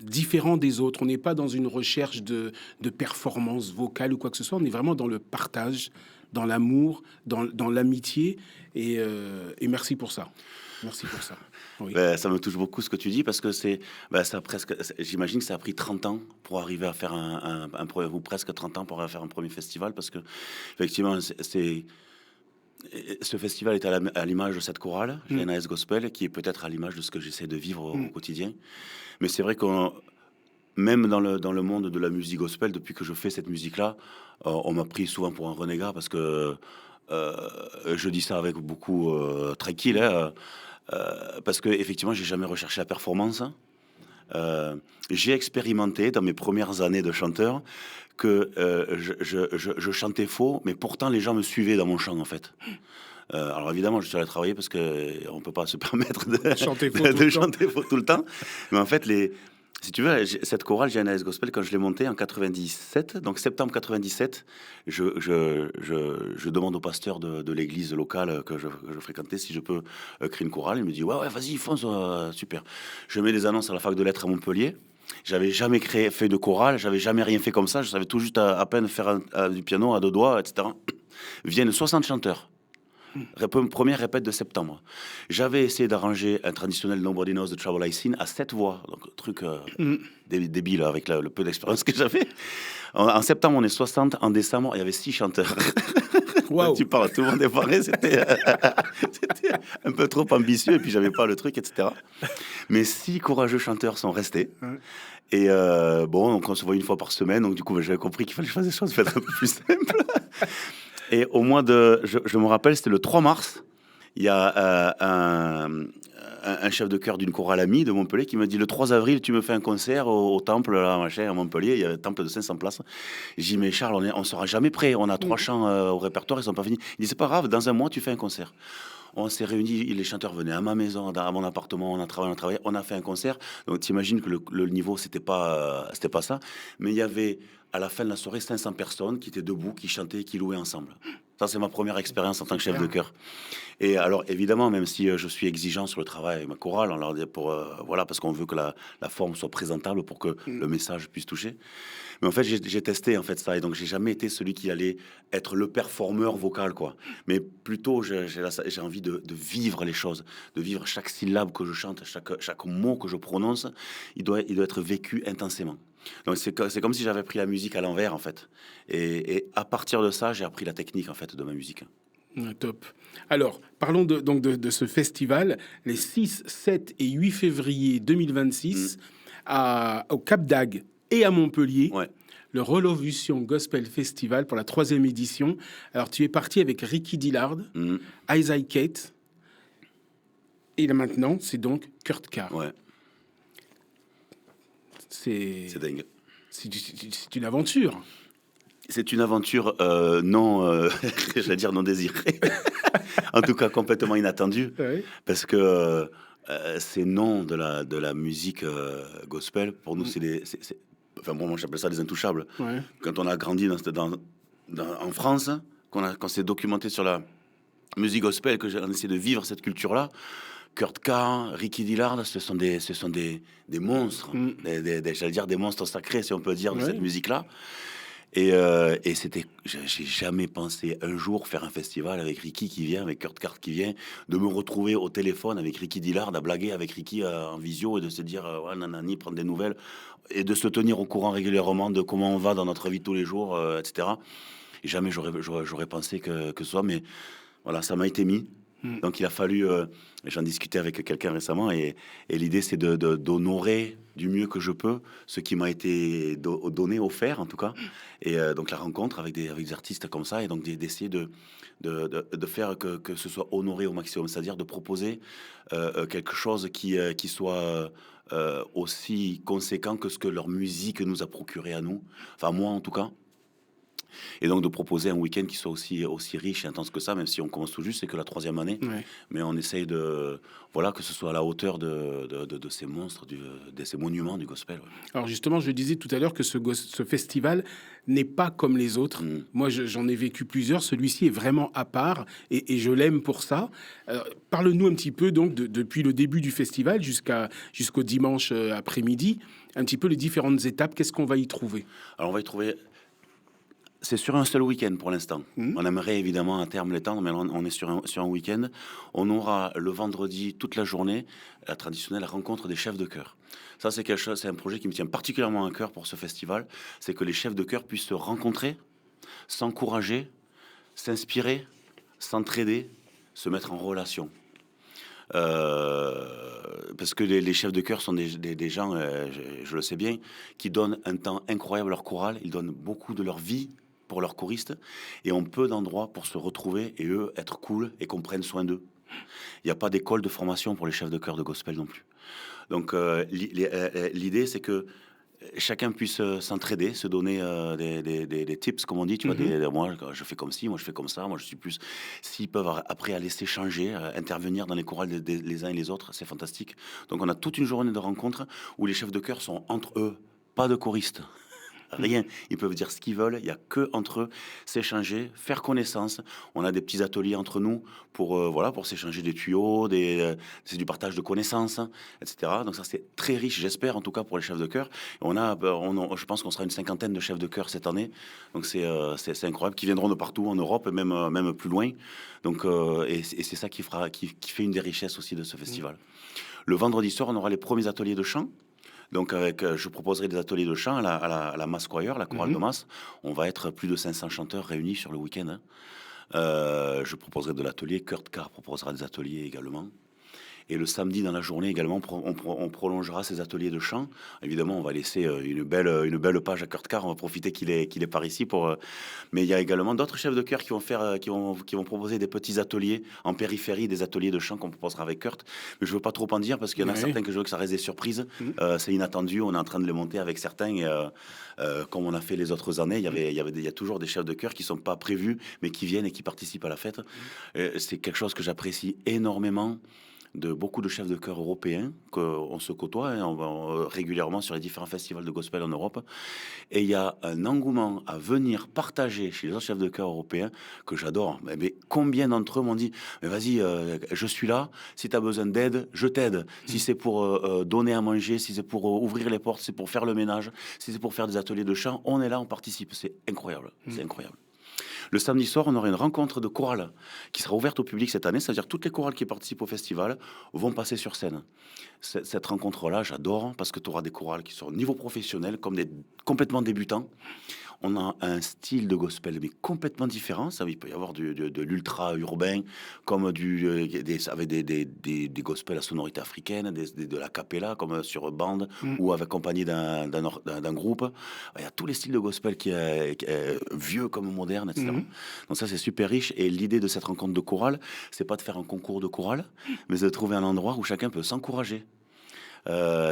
différent des autres. On n'est pas dans une recherche de performance vocale ou quoi que ce soit. On est vraiment dans le partage, dans l'amour, dans l'amitié. Et merci pour ça. Merci pour ça. Oui. Ça me touche beaucoup ce que tu dis, parce que j'imagine que ça a pris 30 ans pour arriver à faire ou presque 30 ans pour arriver à faire un premier festival, parce que effectivement, ce festival est à l'image de cette chorale, GNAS Gospel, qui est peut-être à l'image de ce que j'essaie de vivre au quotidien. Mais c'est vrai qu'on, même dans le monde de la musique gospel, depuis que je fais cette musique-là, on m'a pris souvent pour un renégat, parce que je dis ça avec beaucoup tranquille, parce que effectivement, j'ai jamais recherché la performance. J'ai expérimenté dans mes premières années de chanteur que je chantais faux, mais pourtant les gens me suivaient dans mon chant en fait. Alors évidemment, je suis allé travailler parce que on peut pas se permettre de chanter faux tout le temps. Mais en fait, si tu veux, cette chorale GNAS Gospel, quand je l'ai montée en 97, donc septembre 97, je demande au pasteur de l'église locale que je fréquentais si je peux créer une chorale. Il me dit ouais, vas-y, fonce, super. Je mets des annonces à la fac de lettres à Montpellier. J'avais jamais fait de chorale, j'avais jamais rien fait comme ça. Je savais tout juste à peine faire du piano à deux doigts, etc. Viennent 60 chanteurs. Première répète de septembre. J'avais essayé d'arranger un traditionnel Nobody Knows the Trouble I Seen à 7 voix, donc truc débile avec le peu d'expérience que j'avais. En septembre, on est 60. En décembre, il y avait 6 chanteurs. Wow. Tu parles, tout le monde est paré. C'était un peu trop ambitieux, et puis j'avais pas le truc, etc. Mais 6 courageux chanteurs sont restés. Et donc on se voit une fois par semaine. Donc du coup, j'avais compris qu'il fallait que je fasse des choses peut-être un peu plus simples. Et au mois de... Je me rappelle, c'était le 3 mars. Il y a un chef de chœur d'une chorale amie de Montpellier qui me dit: le 3 avril, tu me fais un concert au temple, là, machin, à Montpellier. Il y a un temple de 500 places. J'ai dit: mais Charles, on sera jamais prêt. On a 3 chants au répertoire, ils sont pas finis. Il dit: c'est pas grave, dans un mois, tu fais un concert. On s'est réunis, les chanteurs venaient à ma maison, à mon appartement, on a travaillé, on a fait un concert. Donc t'imagines que le niveau, c'était pas ça. Mais il y avait, à la fin de la soirée, 500 personnes qui étaient debout, qui chantaient, qui louaient ensemble. Ça, c'est ma première expérience en tant que chef de chœur. Et alors, évidemment, même si je suis exigeant sur le travail avec ma chorale, parce qu'on veut que la forme soit présentable pour que le message puisse toucher. Mais en fait, j'ai testé en fait ça, et donc j'ai jamais été celui qui allait être le performeur vocal, quoi. Mais plutôt, j'ai envie de vivre les choses, de vivre chaque syllabe que je chante, chaque mot que je prononce, il doit être vécu intensément. Donc c'est comme si j'avais pris la musique à l'envers en fait. Et à partir de ça, j'ai appris la technique en fait de ma musique. Top. Alors, parlons de ce festival, les 6, 7 et 8 février 2026 au Cap d'Agde et à Montpellier. Ouais. le Revolution Gospel Festival pour la 3e édition. Alors, tu es parti avec Ricky Dillard, Isaac Kate, et là maintenant, c'est donc Kurt Carr. Ouais. C'est dingue. C'est une aventure. C'est une aventure non, j'allais dire non désirée, en tout cas complètement inattendue, Ouais. parce que ces noms de la musique gospel, pour nous, enfin bon, moi j'appelle ça des intouchables. Ouais. Quand on a grandi en France, qu'on s'est documenté sur la musique gospel, que j'ai essayé de vivre cette culture-là, Kurt Carr, Ricky Dillard, ce sont des monstres, j'allais dire des monstres sacrés, si on peut dire, de cette musique-là. Et j'ai jamais pensé un jour faire un festival avec Ricky qui vient, avec Kurt Carr qui vient, de me retrouver au téléphone avec Ricky Dillard, à blaguer avec Ricky en visio et de se dire, ouais, nanani, prendre des nouvelles et de se tenir au courant régulièrement de comment on va dans notre vie de tous les jours, etc. Et jamais j'aurais pensé que ce soit, mais voilà, ça m'a été mis. Donc il a fallu, j'en discutais avec quelqu'un récemment, et l'idée c'est d'honorer du mieux que je peux ce qui m'a été donné, offert en tout cas, et donc la rencontre avec des artistes comme ça, et donc d'essayer de faire que ce soit honoré au maximum, c'est-à-dire de proposer quelque chose qui soit aussi conséquent que ce que leur musique nous a procuré à nous, enfin moi en tout cas. Et donc de proposer un week-end qui soit aussi riche et intense que ça, même si on commence tout juste, c'est que la 3e année. Ouais. Mais on essaye que ce soit à la hauteur de ces monstres, de ces monuments du gospel. Ouais. Alors justement, je disais tout à l'heure que ce festival n'est pas comme les autres. Moi, j'en ai vécu plusieurs. Celui-ci est vraiment à part et je l'aime pour ça. Parle-nous un petit peu donc depuis le début du festival jusqu'au dimanche après-midi, un petit peu les différentes étapes. Qu'est-ce qu'on va y trouver? Alors on va y trouver... C'est sur un seul week-end pour l'instant. On aimerait évidemment à terme l'étendre, mais on est sur un week-end. On aura le vendredi toute la journée la traditionnelle rencontre des chefs de chœur. Ça, c'est quelque chose, c'est un projet qui me tient particulièrement à cœur pour ce festival. C'est que les chefs de chœur puissent se rencontrer, s'encourager, s'inspirer, s'entraider, se mettre en relation. Parce que les chefs de chœur sont des gens, je le sais bien, qui donnent un temps incroyable à leur chorale. Ils donnent beaucoup de leur vie pour leurs choristes, et ont peu d'endroits pour se retrouver et eux être cool et qu'on prenne soin d'eux. Il n'y a pas d'école de formation pour les chefs de chœur de gospel non plus. Donc l'idée, c'est que chacun puisse s'entraider, se donner des tips, comme on dit, tu vois, moi je fais comme ci, moi je fais comme ça, moi je suis plus... S'ils peuvent après aller s'échanger, intervenir dans les chorales les uns et les autres, c'est fantastique. Donc on a toute une journée de rencontres où les chefs de chœur sont entre eux, pas de choristes. Rien, ils peuvent dire ce qu'ils veulent, il n'y a que entre eux, s'échanger, faire connaissance. On a des petits ateliers entre nous pour s'échanger des tuyaux, c'est du partage de connaissances, etc. Donc ça, c'est très riche, j'espère, en tout cas pour les chefs de chœur. Je pense qu'on sera une 50aine de chefs de chœur cette année. Donc c'est incroyable, qui viendront de partout en Europe, même plus loin. Donc, et c'est ça qui fait une des richesses aussi de ce festival. Le vendredi soir, on aura les premiers ateliers de chant. Donc, je proposerai des ateliers de chant à la Mass Choir, la chorale de Mass. On va être plus de 500 chanteurs réunis sur le week-end. Je proposerai de l'atelier. Kurt Carr proposera des ateliers également. Et le samedi dans la journée également, on prolongera ces ateliers de chant. Évidemment, on va laisser une belle page à Kurt Carr. On va profiter qu'il est par ici mais il y a également d'autres chefs de chœur qui vont proposer des petits ateliers en périphérie, des ateliers de chant qu'on proposera avec Kurt. Mais je veux pas trop en dire parce qu'il y en a certains que je veux que ça reste des surprises. C'est inattendu. On est en train de les monter avec certains. Et, comme on a fait les autres années, il y a toujours des chefs de chœur qui sont pas prévus, mais qui viennent et qui participent à la fête. C'est quelque chose que j'apprécie énormément de beaucoup de chefs de chœur européens qu'on se côtoie régulièrement sur les différents festivals de gospel en Europe, et il y a un engouement à venir partager chez les autres chefs de chœur européens que j'adore. Mais combien d'entre eux m'ont dit mais vas-y, je suis là, si tu as besoin d'aide, je t'aide. Si c'est pour donner à manger, si c'est pour ouvrir les portes, si c'est pour faire le ménage, si c'est pour faire des ateliers de chant, on est là, on participe. C'est incroyable, c'est incroyable. Le samedi soir, on aura une rencontre de chorales qui sera ouverte au public cette année. C'est-à-dire que toutes les chorales qui participent au festival vont passer sur scène. Cette rencontre-là, j'adore, parce que tu auras des chorales qui sont au niveau professionnel, comme des complètement débutants. on a un style de gospel mais complètement différent. Ça, il peut y avoir de l'ultra urbain, comme avec des gospels à sonorité africaine, de la cappella, comme sur bande, Mm. ou accompagné d'un groupe. Il y a tous les styles de gospel qui est vieux comme moderne, etc. Mhm. Donc ça, c'est super riche. Et l'idée de cette rencontre de chorale, c'est pas de faire un concours de chorale, mais de trouver un endroit où chacun peut s'encourager.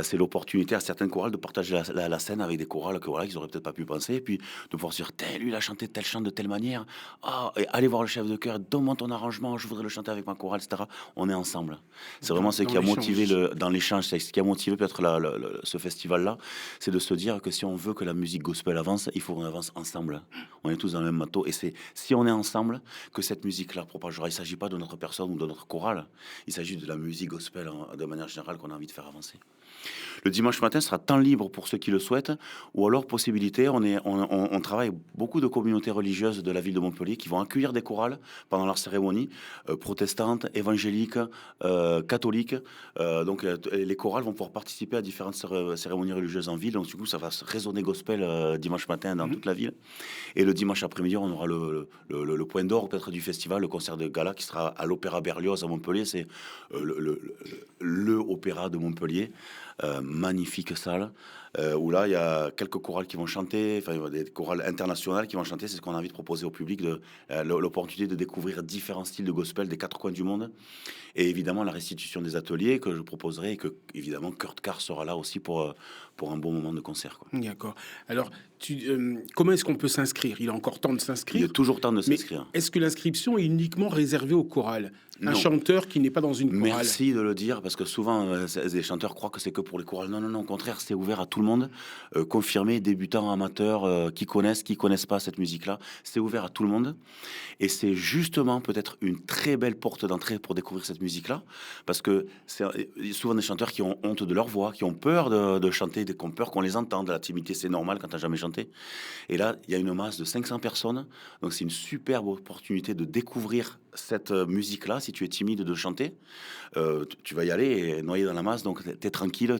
C'est l'opportunité à certaines chorales de partager la scène avec des chorales que voilà qu'ils auraient peut-être pas pu penser, et puis de pouvoir se dire, lui il a chanté tel chant de telle manière, et aller voir le chef de chœur, donne-moi ton arrangement, je voudrais le chanter avec ma chorale, etc. On est ensemble. C'est vraiment ce Dans qui a motivé l'échange. dans l'échange, c'est ce qui a motivé peut-être ce festival-là, c'est de se dire que si on veut que la musique gospel avance, il faut qu'on avance ensemble. On est tous dans le même bateau, et c'est si on est ensemble que cette musique-là propagera. Il ne s'agit pas de notre personne ou de notre chorale, il s'agit de la musique gospel de manière générale qu'on a envie de faire avancer. Le dimanche matin sera temps libre pour ceux qui le souhaitent, ou alors possibilité, on travaille beaucoup de communautés religieuses de la ville de Montpellier qui vont accueillir des chorales pendant leur cérémonie, protestantes, évangéliques, catholiques. Les chorales vont pouvoir participer à différentes cérémonies religieuses en ville, donc du coup ça va résonner gospel dimanche matin dans toute la ville. Et le dimanche après-midi, on aura le point d'or peut-être du festival, le concert de gala qui sera à l'Opéra Berlioz à Montpellier. C'est le opéra de Montpellier. Magnifique salle où là il y a quelques chorales qui vont chanter, enfin il y a des chorales internationales qui vont chanter. C'est ce qu'on a envie de proposer au public, l'opportunité de découvrir différents styles de gospel des quatre coins du monde, et évidemment la restitution des ateliers que je proposerai, et que évidemment Kurt Carr sera là aussi pour un bon moment de concert, quoi. D'accord. Alors, comment est-ce qu'on peut s'inscrire? Il a encore temps de Il y s'inscrire. a toujours temps de Mais s'inscrire. est-ce que l'inscription est uniquement réservée aux chorales? Un Non. chanteur qui n'est pas dans une chorale. Merci de le dire, parce que souvent les chanteurs croient que c'est que pour les chorales. Non, non, non, au contraire, c'est ouvert à tout le monde, confirmés, débutants, amateurs, qui connaissent pas cette musique-là. C'est ouvert à tout le monde, et c'est justement peut-être une très belle porte d'entrée pour découvrir cette musique-là, parce que c'est souvent des chanteurs qui ont honte de leur voix, qui ont peur de chanter, qui ont peur qu'on les entende. La timidité, c'est normal quand t'as jamais chanté. Et là, il y a une masse de 500 personnes, donc c'est une superbe opportunité de découvrir cette musique-là. Si tu es timide de chanter, tu vas y aller et noyer dans la masse, donc t'es tranquille,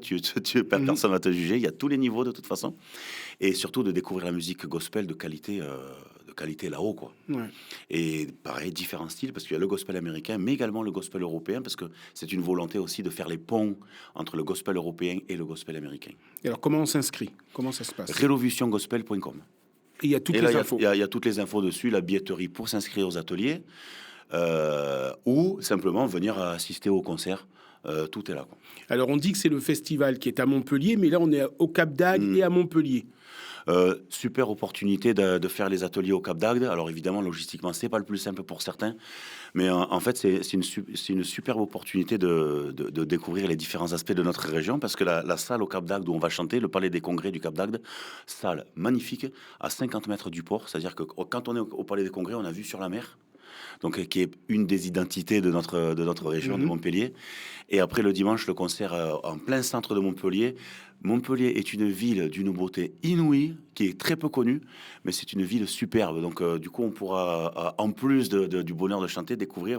personne va te juger. Il y a tous les niveaux de toute façon, et surtout de découvrir la musique gospel de qualité là-haut, quoi. Ouais. Et pareil, différents styles, parce qu'il y a le gospel américain, mais également le gospel européen, parce que c'est une volonté aussi de faire les ponts entre le gospel européen et le gospel américain. Et alors, comment on s'inscrit? Comment ça se passe? Relovisiongospel.com. Et il y a toutes Et là, les infos. il y a toutes les infos dessus, la billetterie pour s'inscrire aux ateliers, ou simplement venir assister au concert. Tout est là, quoi. Alors, on dit que c'est le festival qui est à Montpellier, mais là, on est au Cap d'Agde et à Montpellier. Super opportunité de faire les ateliers au Cap d'Agde. Alors évidemment, logistiquement, c'est pas le plus simple pour certains, mais en fait, c'est une superbe opportunité de découvrir les différents aspects de notre région, parce que la salle au Cap d'Agde où on va chanter, le Palais des Congrès du Cap d'Agde, salle magnifique, à 50 mètres du port. C'est-à-dire que quand on est au Palais des Congrès, on a vue sur la mer. Donc, qui est une des identités de notre région de Montpellier. Et après, le dimanche, le concert en plein centre de Montpellier. Montpellier est une ville d'une beauté inouïe, qui est très peu connue, mais c'est une ville superbe. Donc, du coup, on pourra, en plus du bonheur de chanter, découvrir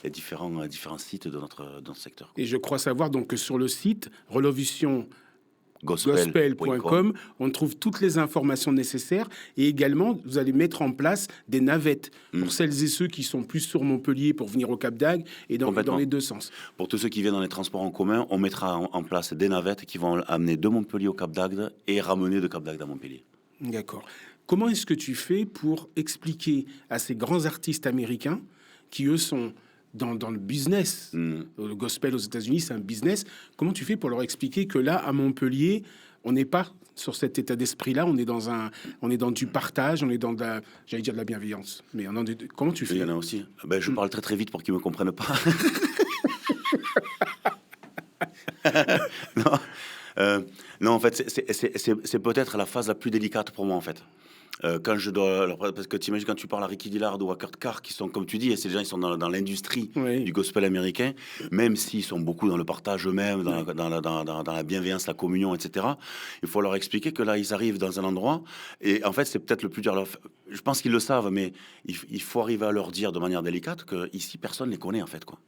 les différents sites de notre secteur. Et je crois savoir donc que sur le site Relovision Gospel.com. gospel.com, on trouve toutes les informations nécessaires, et également vous allez mettre en place des navettes pour celles et ceux qui sont plus sur Montpellier pour venir au Cap d'Agde, et dans les deux sens. Pour tous ceux qui viennent dans les transports en commun, on mettra en place des navettes qui vont amener de Montpellier au Cap d'Agde et ramener de Cap d'Agde à Montpellier. D'accord. Comment est-ce que tu fais pour expliquer à ces grands artistes américains qui, eux, sont dans le business, le gospel aux États-Unis, c'est un business. Comment tu fais pour leur expliquer que là, à Montpellier, on n'est pas sur cet état d'esprit-là, on est dans du partage, on est dans j'allais dire de la bienveillance. Mais comment tu fais? Il y en a aussi. Je parle très très vite pour qu'ils me comprennent pas. Non, en fait, c'est peut-être la phase la plus délicate pour moi, en fait. Quand je dois, parce que tu imagines quand tu parles à Ricky Dillard ou à Kurt Carr, qui sont, comme tu dis, ces gens, ils sont dans l'industrie du gospel américain, même s'ils sont beaucoup dans le partage eux-mêmes, dans la bienveillance, la communion, etc. Il faut leur expliquer que là, ils arrivent dans un endroit, et en fait, c'est peut-être le plus dur. Je pense qu'ils le savent, mais il faut arriver à leur dire de manière délicate que ici, personne les connaît, en fait, quoi.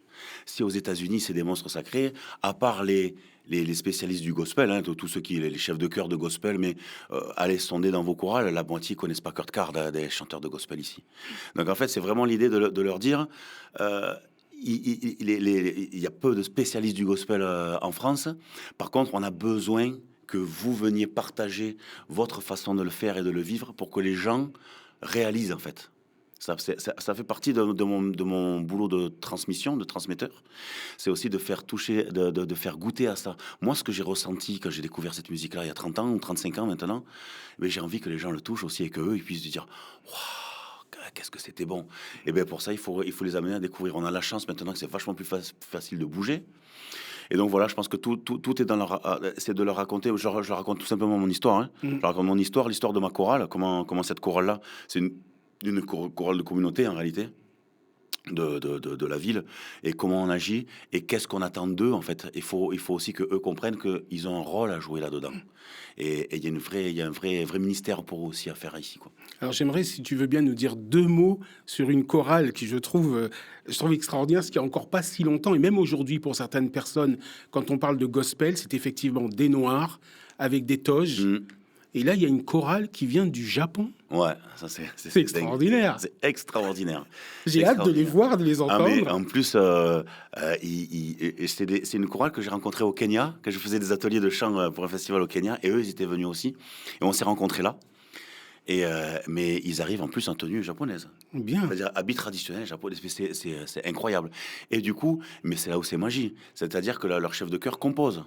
Si aux États-Unis, c'est des monstres sacrés, à part les spécialistes du gospel, hein, tous ceux qui, les chefs de chœur de gospel, mais allez sonder dans vos chorales, la moitié connaissent pas Kurt Card, des chanteurs de gospel ici. Donc en fait, c'est vraiment l'idée de leur dire, il y a peu de spécialistes du gospel en France. Par contre, on a besoin que vous veniez partager votre façon de le faire et de le vivre pour que les gens réalisent en fait. Ça fait partie de mon boulot de transmission, de transmetteur. C'est aussi de faire toucher, de faire goûter à ça. Moi, ce que j'ai ressenti quand j'ai découvert cette musique-là, il y a 30 ans ou 35 ans maintenant, mais j'ai envie que les gens le touchent aussi et qu'eux, ils puissent dire « Waouh, qu'est-ce que c'était bon !» Et bien pour ça, il faut les amener à découvrir. On a la chance maintenant que c'est vachement plus facile de bouger. Et donc voilà, je pense que tout est dans leur... c'est de leur raconter... Je raconte tout simplement mon histoire. Hein. Je raconte mon histoire, l'histoire de ma chorale, comment cette chorale-là... C'est une chorale de communauté en réalité de la ville, et comment on agit et qu'est-ce qu'on attend d'eux en fait. Il faut aussi que eux comprennent qu'ils ont un rôle à jouer là-dedans, et il y a un vrai ministère pour eux aussi à faire ici, quoi. Alors j'aimerais, si tu veux bien, nous dire 2 mots sur une chorale qui je trouve extraordinaire, ce qui a encore pas si longtemps, et même aujourd'hui pour certaines personnes, quand on parle de gospel, c'est effectivement des noirs avec des toges. Et là, il y a une chorale qui vient du Japon. Ouais, ça c'est extraordinaire. C'est extraordinaire. J'ai hâte de les voir, de les entendre. Mais en plus, c'est une chorale que j'ai rencontrée au Kenya, que je faisais des ateliers de chant pour un festival au Kenya, et eux, ils étaient venus aussi. Et on s'est rencontrés là. Mais ils arrivent en plus en tenue japonaise. Bien. C'est-à-dire habits traditionnels japonais. C'est incroyable. Et du coup, mais c'est là où c'est magie. C'est-à-dire que leur chef de chœur compose.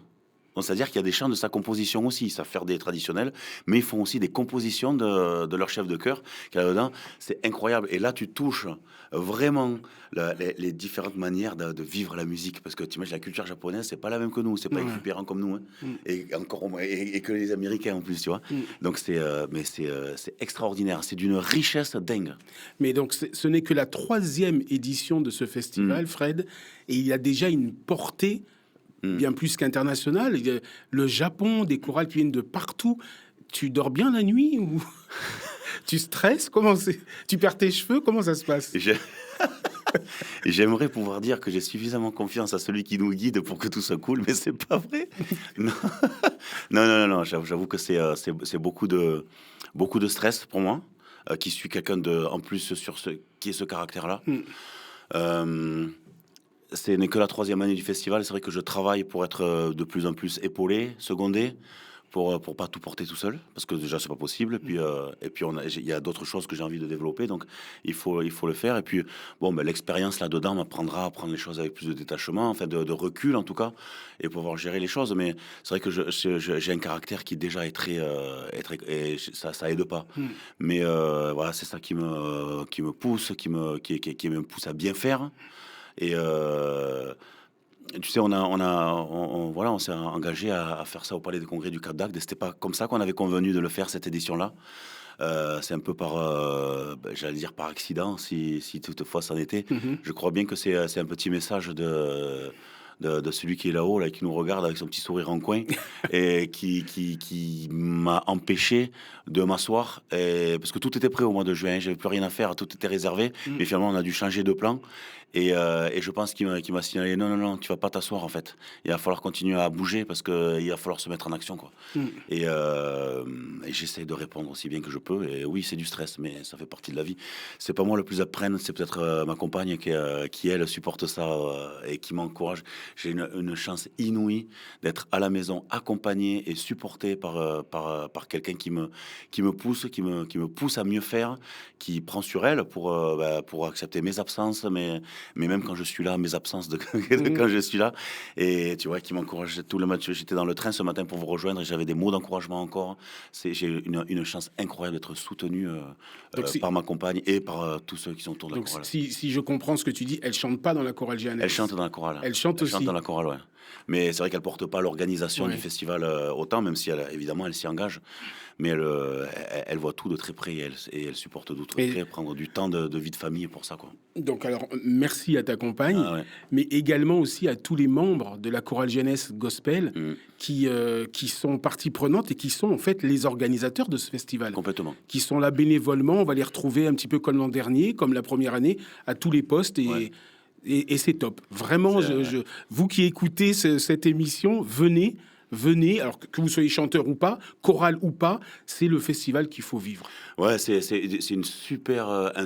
Donc, c'est-à-dire qu'il y a des chants de sa composition aussi. Ils savent faire des traditionnels, mais ils font aussi des compositions de leur chef de chœur qui est là-dedans. C'est incroyable. Et là, tu touches vraiment les différentes manières de vivre la musique. Parce que tu imagines, la culture japonaise, c'est pas la même que nous. C'est pas exubérant comme nous. Hein. Et encore et que les Américains en plus, tu vois. Donc, c'est extraordinaire. C'est d'une richesse dingue. Mais donc, ce n'est que la 3e édition de ce festival, Fred. Et il y a déjà une portée bien plus qu'international. Le Japon, des chorales qui viennent de partout. Tu dors bien la nuit ou tu stresses? Comment c'est? Tu perds tes cheveux? Comment ça se passe? J'aimerais pouvoir dire que j'ai suffisamment confiance à celui qui nous guide pour que tout soit cool, mais c'est pas vrai. Non. J'avoue que c'est beaucoup de stress pour moi, qui suis quelqu'un en plus qui est ce caractère-là. Ce n'est que la 3e année du festival. C'est vrai que je travaille pour être de plus en plus épaulé, secondé, pour pas tout porter tout seul, parce que déjà c'est pas possible. Et puis il y a d'autres choses que j'ai envie de développer, donc il faut le faire. Et puis l'expérience là-dedans m'apprendra à prendre les choses avec plus de détachement, enfin de recul en tout cas, et pouvoir gérer les choses. Mais c'est vrai que j'ai un caractère qui déjà est très et ça aide pas. Mais voilà, c'est ça qui me pousse, qui me pousse à bien faire. Et tu sais, on s'est engagé à faire ça au Palais des Congrès du Cap d'Agde. C'était pas comme ça qu'on avait convenu de le faire cette édition-là. C'est un peu j'allais dire par accident, si toutefois c'en était. Je crois bien que c'est un petit message de celui qui est là-haut, là, qui nous regarde avec son petit sourire en coin, et qui m'a empêché de m'asseoir, parce que tout était prêt au mois de juin, j'avais plus rien à faire, tout était réservé, mais finalement on a dû changer de plan, et je pense qu'il m'a signalé non, tu vas pas t'asseoir en fait, il va falloir continuer à bouger parce que il va falloir se mettre en action, quoi. Et j'essaie de répondre aussi bien que je peux, et oui, c'est du stress, mais ça fait partie de la vie. C'est pas moi le plus à prendre, c'est peut-être ma compagne qui elle supporte ça et qui m'encourage. J'ai une chance inouïe d'être à la maison, accompagné et supporté par quelqu'un qui me pousse à mieux faire, qui prend sur elle pour accepter mes absences, mais même quand je suis là, mes absences quand je suis là, et tu vois, qui m'encourage tout le match. J'étais dans le train ce matin pour vous rejoindre et j'avais des mots d'encouragement encore. J'ai une chance incroyable d'être soutenu par ma compagne et par tous ceux qui sont autour de la chorale. Donc si je comprends ce que tu dis, elle chante pas dans la chorale GNS. Elle chante dans la chorale. Elle chante aussi dans la chorale, ouais. Mais c'est vrai qu'elle porte pas l'organisation du festival autant, même si évidemment elle s'y engage. Mais elle voit tout de très près et elle supporte tout de très près, prendre du temps de vie de famille pour ça, quoi. Donc alors merci à ta compagne, mais également aussi à tous les membres de la chorale GNS Gospel qui sont partie prenante et qui sont en fait les organisateurs de ce festival. Complètement. Qui sont là bénévolement. On va les retrouver un petit peu comme l'an dernier, comme la première année, à tous les postes. Et Et c'est top. Vraiment, vous qui écoutez cette émission, venez. Venez, alors que vous soyez chanteur ou pas, chorale ou pas, c'est le festival qu'il faut vivre. Ouais, c'est un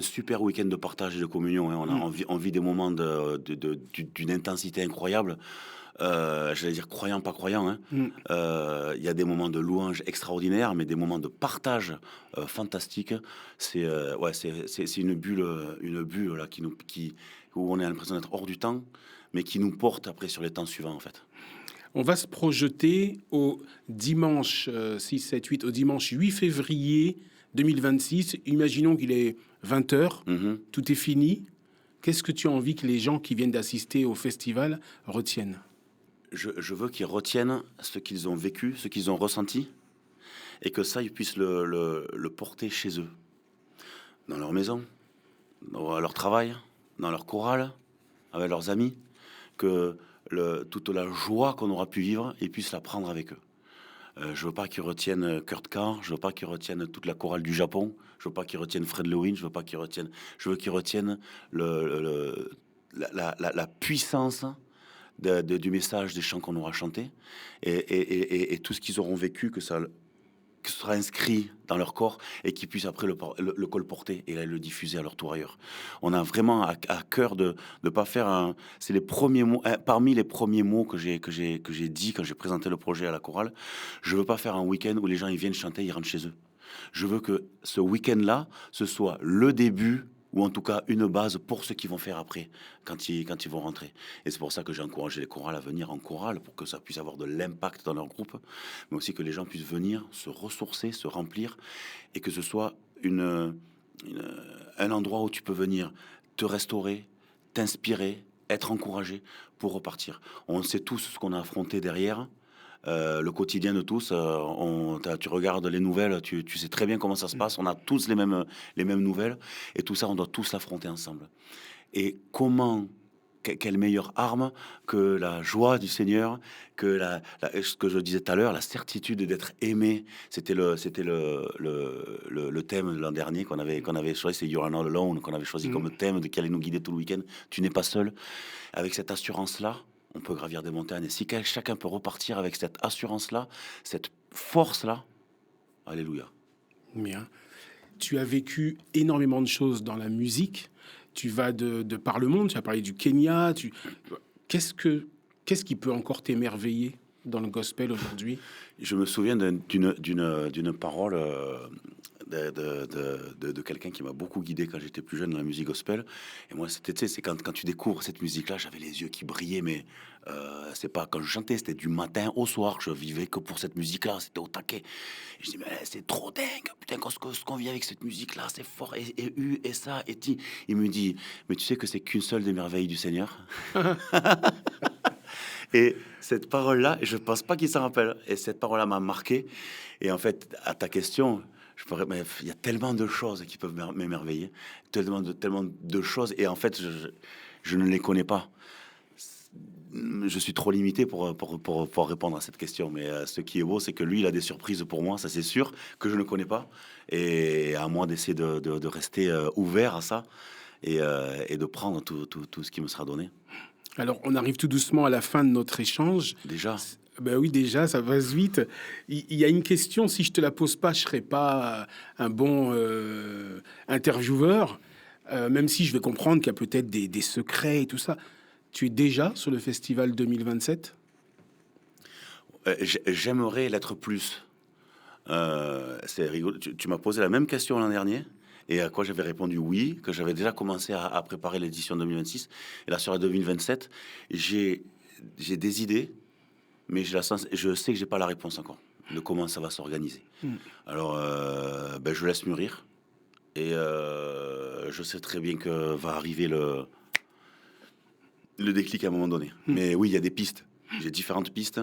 super week-end de partage et de communion, hein. On vit des moments d'une intensité incroyable. J'allais dire croyant, pas croyant, hein. Il y a des moments de louange extraordinaires, mais des moments de partage fantastiques. C'est une bulle là, où on a l'impression d'être hors du temps, mais qui nous porte après sur les temps suivants, en fait. On va se projeter au dimanche 6, 7, 8, au dimanche 8 février 2026. Imaginons qu'il est 20h, tout est fini. Qu'est-ce que tu as envie que les gens qui viennent d'assister au festival retiennent ? Je veux qu'ils retiennent ce qu'ils ont vécu, ce qu'ils ont ressenti, et que ça, ils puissent le porter chez eux, dans leur maison, à leur travail, dans leur chorale, avec leurs amis, que toute la joie qu'on aura pu vivre, ils puissent la prendre avec eux. Je veux pas qu'ils retiennent Kurt Carr, je veux pas qu'ils retiennent toute la chorale du Japon, je veux pas qu'ils retiennent Fred Lewin, je veux qu'ils retiennent la puissance du message des chants qu'on aura chantés et tout ce qu'ils auront vécu, que ce sera inscrit dans leur corps et qu'ils puissent après le colporter et le diffuser à leur tour ailleurs. On a vraiment à cœur de pas faire c'est les premiers mots, parmi les premiers mots que j'ai dit quand j'ai présenté le projet à la chorale. Je veux pas faire un week-end où les gens ils viennent chanter, ils rentrent chez eux. Je veux que ce week-end-là, ce soit le début, ou en tout cas une base pour ceux qui vont faire après, quand ils vont rentrer. Et c'est pour ça que j'ai encouragé les chorales à venir en chorale, pour que ça puisse avoir de l'impact dans leur groupe, mais aussi que les gens puissent venir se ressourcer, se remplir, et que ce soit un endroit où tu peux venir te restaurer, t'inspirer, être encouragé pour repartir. On sait tous ce qu'on a affronté derrière, le quotidien de tous. Tu regardes les nouvelles, tu sais très bien comment ça se passe. On a tous les mêmes nouvelles, et tout ça, on doit tous l'affronter ensemble. Et quelle meilleure arme que la joie du Seigneur, que ce que je disais tout à l'heure, la certitude d'être aimé. C'était le thème de l'an dernier qu'on avait choisi, c'est You Are Not Alone, qu'on avait choisi comme thème qui allait nous guider tout le week-end. Tu n'es pas seul. Avec cette assurance-là, on peut gravir des montagnes. Et si chacun peut repartir avec cette assurance-là, cette force-là, alléluia. Bien. Tu as vécu énormément de choses dans la musique. Tu vas de par le monde. Tu as parlé du Kenya. Qu'est-ce qui peut encore t'émerveiller dans le gospel aujourd'hui ? Je me souviens d'une parole de quelqu'un qui m'a beaucoup guidé quand j'étais plus jeune dans la musique gospel. Et moi, c'est quand tu découvres cette musique-là, j'avais les yeux qui brillaient, mais c'est pas quand je chantais, c'était du matin au soir. Je vivais que pour cette musique-là, c'était au taquet. Et je dis, mais c'est trop dingue, putain, ce qu'on vit avec cette musique-là, c'est fort, et ça, et il me dit, mais tu sais que c'est qu'une seule des merveilles du Seigneur. Et cette parole-là, je pense pas qu'il s'en rappelle. Et cette parole-là m'a marqué. Et en fait, à ta question, il y a tellement de choses qui peuvent m'émerveiller, tellement de choses. Et en fait, je ne les connais pas. Je suis trop limité pour répondre à cette question. Mais ce qui est beau, c'est que lui, il a des surprises pour moi, ça c'est sûr, que je ne connais pas. Et à moi d'essayer de rester ouvert à ça et de prendre tout ce qui me sera donné. Alors, on arrive tout doucement à la fin de notre échange. Déjà. Ben oui, déjà, ça passe vite. Il y a une question, si je te la pose pas, je serai pas un bon intervieweur, même si je vais comprendre qu'il y a peut-être des secrets et tout ça. Tu es déjà sur le festival 2027 ? J'aimerais l'être plus. C'est rigolo. Tu m'as posé la même question l'an dernier. Et à quoi j'avais répondu oui, que j'avais déjà commencé à préparer l'édition 2026. Et là, sur la 2027, j'ai des idées, mais je sais que j'ai pas la réponse encore de comment ça va s'organiser. Alors, je laisse mûrir. Et je sais très bien que va arriver le déclic à un moment donné. Mais oui, il y a des pistes. J'ai différentes pistes.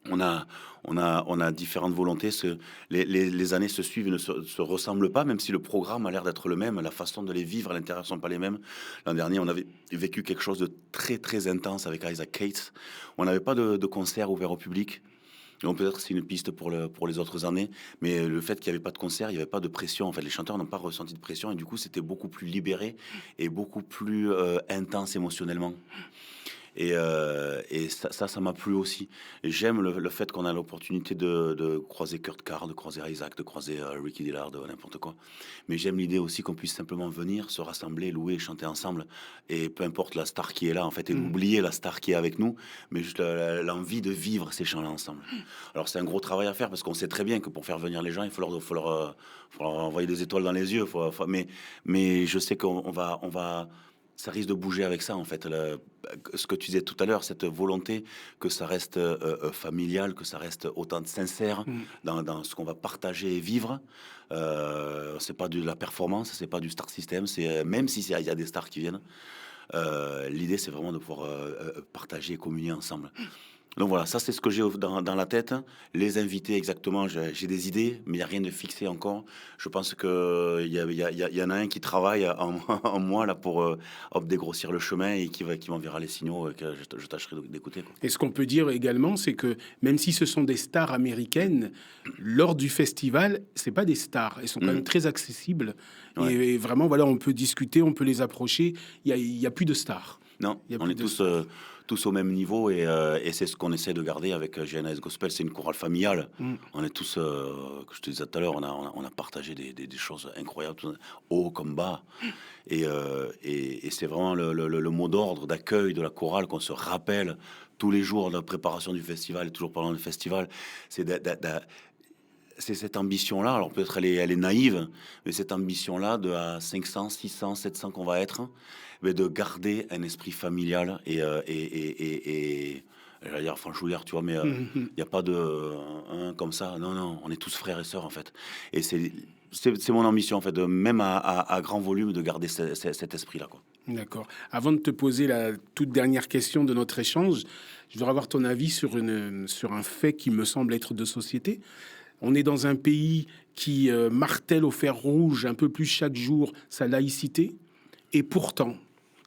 On a différentes volontés. Les années se suivent et ne se ressemblent pas, même si le programme a l'air d'être le même. La façon de les vivre à l'intérieur ne sont pas les mêmes. L'an dernier, on avait vécu quelque chose de très, très intense avec Isaac Cates. On n'avait pas de concert ouvert au public. Donc peut-être c'est une piste pour les autres années, mais le fait qu'il n'y avait pas de concert, il n'y avait pas de pression. En fait, les chanteurs n'ont pas ressenti de pression et du coup, c'était beaucoup plus libéré et beaucoup plus intense émotionnellement. Et ça m'a plu aussi. Et j'aime le fait qu'on a l'opportunité de croiser Kurt Carr, de croiser Isaac, de croiser Ricky Dillard, de n'importe quoi. Mais j'aime l'idée aussi qu'on puisse simplement venir, se rassembler, louer, chanter ensemble. Et peu importe la star qui est là, en fait, et d'oublier la star qui est avec nous, mais juste l'envie de vivre ces chants-là ensemble. Alors c'est un gros travail à faire parce qu'on sait très bien que pour faire venir les gens, il faut leur envoyer des étoiles dans les yeux. Mais je sais qu'on va ça risque de bouger avec ça, en fait. Ce que tu disais tout à l'heure, cette volonté que ça reste familial, que ça reste autant de sincère dans ce qu'on va partager et vivre. C'est pas de la performance, c'est pas du star system. C'est même si il y a des stars qui viennent. L'idée, c'est vraiment de pouvoir partager et communier ensemble. Donc voilà, ça c'est ce que j'ai dans la tête. Les invités, exactement, j'ai des idées, mais il n'y a rien de fixé encore. Je pense qu'il y en a un qui travaille en moi là, pour dégrossir le chemin et qui m'enverra les signaux que je tâcherai d'écouter, quoi. Et ce qu'on peut dire également, c'est que même si ce sont des stars américaines, lors du festival, c'est pas des stars. Elles sont quand même très accessibles. Ouais. Et vraiment, voilà, on peut discuter, on peut les approcher. Il y a plus de stars. Non, Il y a on plus est de tous au même niveau et c'est ce qu'on essaie de garder avec GNS Gospel. C'est une chorale familiale. On est tous, que je te disais tout à l'heure, on a partagé des choses incroyables, haut comme bas. Et c'est vraiment le mot d'ordre d'accueil de la chorale qu'on se rappelle tous les jours de la préparation du festival et toujours pendant le festival. C'est cette ambition-là, alors peut-être elle est naïve, mais cette ambition-là de à 500, 600, 700 qu'on va être, mais de garder un esprit familial et j'allais dire franchouillard, tu vois, mais il n'y a pas de comme ça. Non, on est tous frères et sœurs en fait. Et c'est mon ambition en fait, même à grand volume, de garder cet esprit-là, quoi. D'accord. Avant de te poser la toute dernière question de notre échange, je voudrais avoir ton avis sur un fait qui me semble être de société. On est dans un pays qui martèle au fer rouge un peu plus chaque jour sa laïcité. Et pourtant,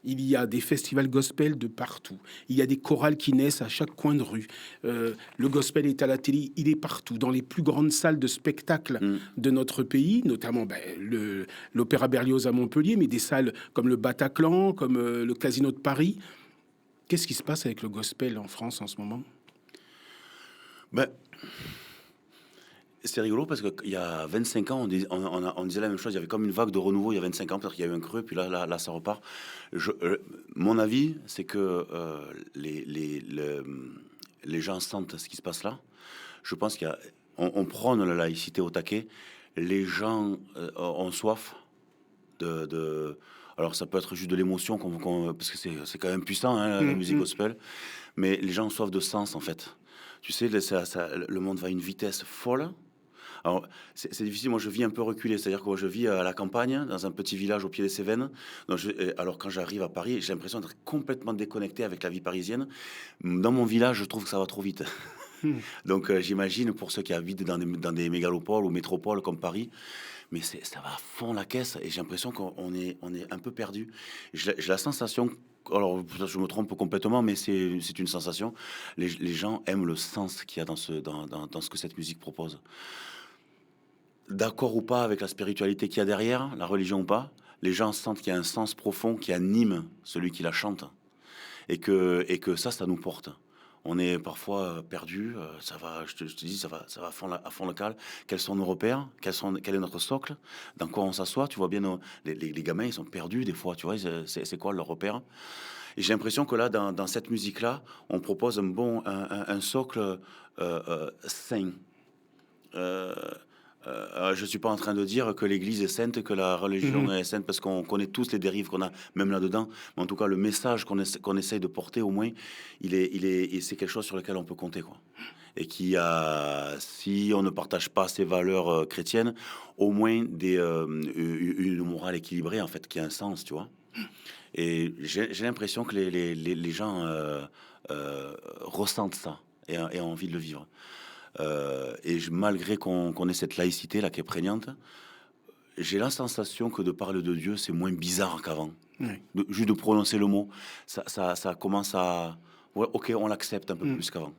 il y a des festivals gospel de partout. Il y a des chorales qui naissent à chaque coin de rue. Le gospel est à la télé, il est partout. Dans les plus grandes salles de spectacle de notre pays, notamment l'Opéra Berlioz à Montpellier, mais des salles comme le Bataclan, comme le Casino de Paris. Qu'est-ce qui se passe avec le gospel en France en ce moment? Ben, c'est rigolo parce qu'il y a 25 ans, on disait la même chose. Il y avait comme une vague de renouveau il y a 25 ans. Peut-être qu'il y a eu un creux, puis là ça repart. Mon avis, c'est que les gens sentent ce qui se passe là. Je pense on prône la laïcité au taquet. Les gens ont soif alors ça peut être juste de l'émotion, parce que c'est quand même puissant, hein, la musique gospel. Mais les gens ont soif de sens, en fait. Tu sais, le monde va à une vitesse folle. Alors, c'est difficile. Moi, je vis un peu reculé. C'est-à-dire que moi, je vis à la campagne, dans un petit village au pied des Cévennes. Donc, alors, quand j'arrive à Paris, j'ai l'impression d'être complètement déconnecté avec la vie parisienne. Dans mon village, je trouve que ça va trop vite. Donc, j'imagine pour ceux qui habitent dans des mégalopoles ou métropoles comme Paris, mais ça va à fond la caisse. Et j'ai l'impression qu'on est un peu perdu. J'ai la sensation, alors peut-être je me trompe complètement, mais c'est une sensation. Les gens aiment le sens qu'il y a dans ce que cette musique propose. D'accord ou pas avec la spiritualité qu'il y a derrière, la religion ou pas, les gens sentent qu'il y a un sens profond qui anime celui qui la chante et que ça nous porte. On est parfois perdu, ça va, je te dis, ça va à fond local. Quels sont nos repères? Quel est notre socle? Dans quoi on s'assoit? Tu vois bien, les gamins, ils sont perdus des fois, tu vois, c'est quoi leur repère? Et j'ai l'impression que là, dans cette musique-là, on propose un socle sain. Je suis pas en train de dire que l'Église est sainte, que la religion est sainte, parce qu'on connaît tous les dérives qu'on a, même là-dedans. Mais en tout cas, le message qu'on essaye de porter, au moins, c'est quelque chose sur lequel on peut compter, quoi. Et si on ne partage pas ces valeurs chrétiennes, au moins une morale équilibrée, en fait, qui a un sens, tu vois. Et j'ai l'impression que les gens ressentent ça et ont envie de le vivre. Malgré qu'on ait cette laïcité là qui est prégnante, j'ai la sensation que de parler de Dieu, c'est moins bizarre qu'avant. Oui. Juste de prononcer le mot, ça commence à... Ouais, ok, on l'accepte un peu plus qu'avant.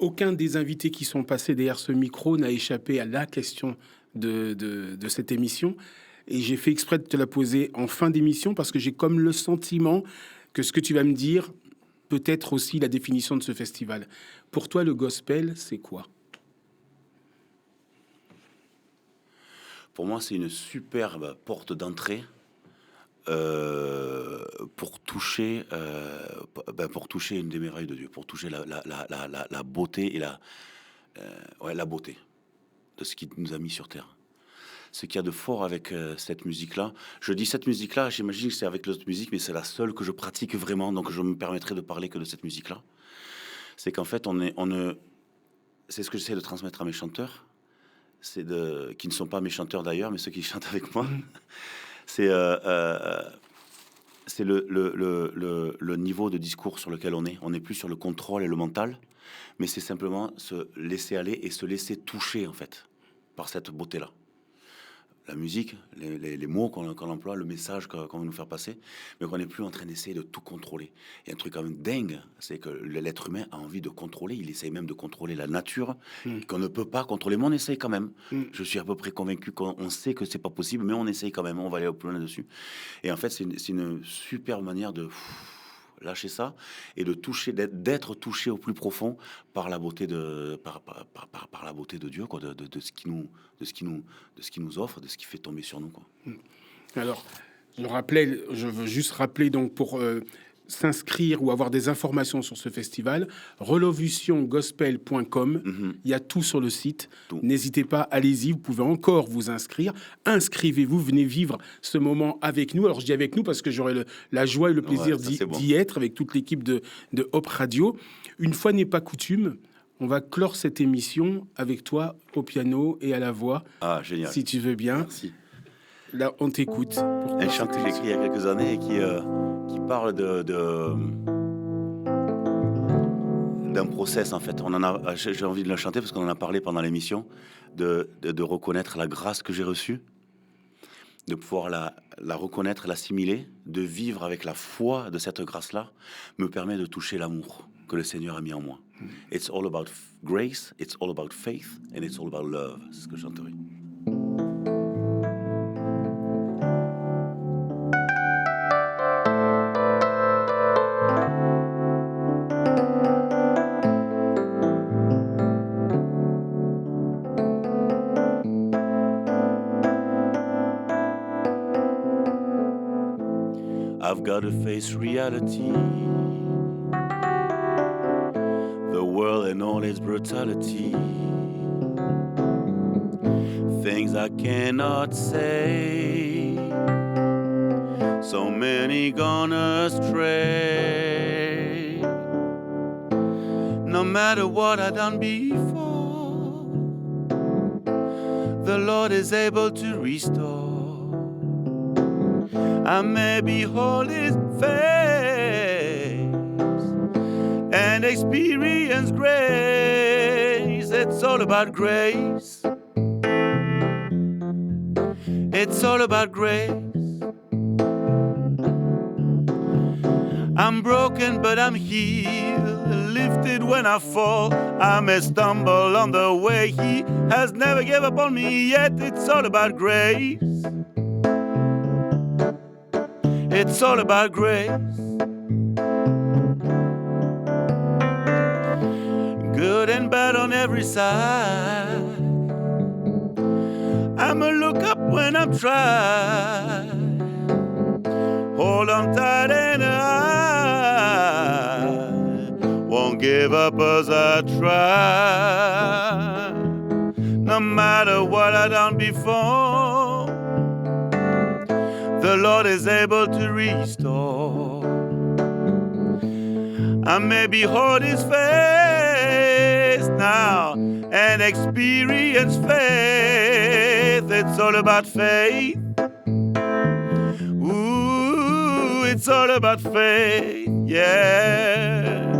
aucun des invités qui sont passés derrière ce micro n'a échappé à la question de cette émission. Et j'ai fait exprès de te la poser en fin d'émission parce que j'ai comme le sentiment que ce que tu vas me dire peut être aussi la définition de ce festival. Pour toi, le gospel, c'est quoi ? Pour moi, c'est une superbe porte d'entrée pour toucher une des merveilles de Dieu, pour toucher la beauté et la beauté de ce qu'il nous a mis sur terre. Ce qu'il y a de fort avec cette musique-là, je dis cette musique-là, j'imagine que c'est avec l'autre musique, mais c'est la seule que je pratique vraiment, donc je me permettrai de parler que de cette musique-là. C'est qu'en fait, c'est ce que j'essaie de transmettre à mes chanteurs, qui ne sont pas mes chanteurs d'ailleurs, mais ceux qui chantent avec moi. C'est le niveau de discours sur lequel on est. On n'est plus sur le contrôle et le mental, mais c'est simplement se laisser aller et se laisser toucher, en fait, par cette beauté-là. La musique, les mots qu'on emploie, le message qu'on veut nous faire passer, mais qu'on n'est plus en train d'essayer de tout contrôler. Il y a un truc quand même dingue, c'est que l'être humain a envie de contrôler, il essaye même de contrôler la nature, qu'on ne peut pas contrôler, mais on essaye quand même. Je suis à peu près convaincu qu'on sait que c'est pas possible, mais on essaye quand même, on va aller au plus loin là-dessus. Et en fait, c'est une superbe manière de lâcher ça et de toucher, d'être touché au plus profond par la beauté par la beauté de Dieu, quoi, de ce qui nous offre, de ce qui fait tomber sur nous, quoi. Alors, je veux juste rappeler donc pour s'inscrire ou avoir des informations sur ce festival, relovutiongospel.com. Il y a tout sur le site. Tout. N'hésitez pas, allez-y, vous pouvez encore vous inscrire. Inscrivez-vous, venez vivre ce moment avec nous. Alors, je dis avec nous parce que j'aurai la joie et le plaisir d'y être avec toute l'équipe de Hop Radio. Une fois n'est pas coutume, on va clore cette émission avec toi au piano et à la voix. Ah, génial. Si tu veux bien. Merci. Là, on t'écoute. Un chant que j'ai écrit il y a quelques années et qui parle d'un process, en fait. J'ai envie de le chanter parce qu'on en a parlé pendant l'émission, de reconnaître la grâce que j'ai reçue, de pouvoir la reconnaître, l'assimiler, de vivre avec la foi de cette grâce-là, me permet de toucher l'amour que le Seigneur a mis en moi. It's all about grace, it's all about faith, and it's all about love. C'est ce que je chanterai. I've got to face reality, the world and all its brutality, things I cannot say, so many gone astray. No matter what I've done before, the Lord is able to restore. I may behold His face and experience grace. It's all about grace. It's all about grace. I'm broken, but I'm healed, lifted when I fall. I may stumble on the way. He has never given up on me yet. It's all about grace. It's all about grace. Good and bad on every side. I'ma look up when I'm tried. Hold on tight and I won't give up as I try. No matter what I've done before, the Lord is able to restore. I may behold His face now and experience faith. It's all about faith. Ooh, it's all about faith, yeah.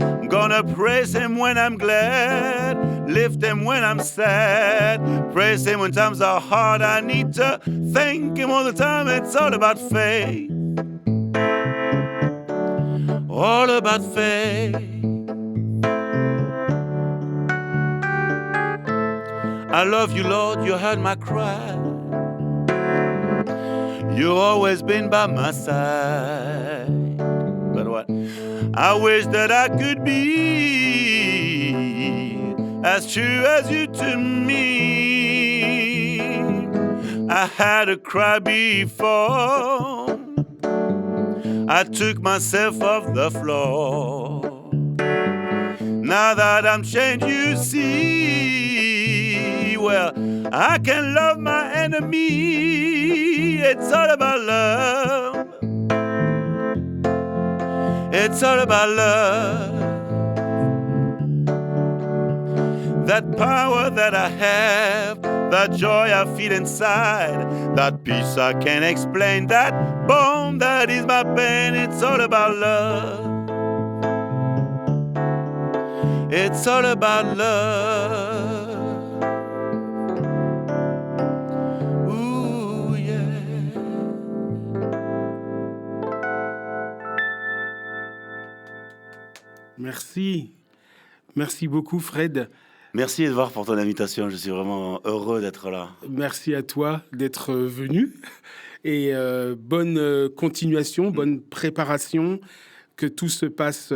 I'm gonna praise Him when I'm glad, lift Him when I'm sad, praise Him when times are hard. I need to thank Him all the time. It's all about faith. All about faith. I love you, Lord, you heard my cry. You've always been by my side. But what? I wish that I could be as true as you to me. I had to cry before I took myself off the floor. Now that I'm changed, you see, well, I can love my enemy. It's all about love. It's all about love. That power that I have, that joy I feel inside, that peace I can't explain, that bone that is my pain. It's all about love. It's all about love. Ooh, yeah. Merci. Merci beaucoup, Fred. Merci Edouard pour ton invitation, je suis vraiment heureux d'être là. Merci à toi d'être venu. Et bonne continuation, bonne préparation. Que tout se passe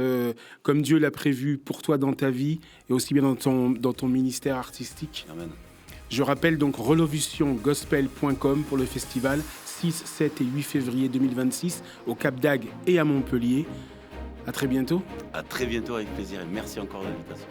comme Dieu l'a prévu pour toi dans ta vie et aussi bien dans ton ministère artistique. Amen. Je rappelle donc relovutiongospel.com pour le festival 6, 7 et 8 février 2026 au Cap d'Agde et à Montpellier. À très bientôt. À très bientôt, avec plaisir, et merci encore de l'invitation.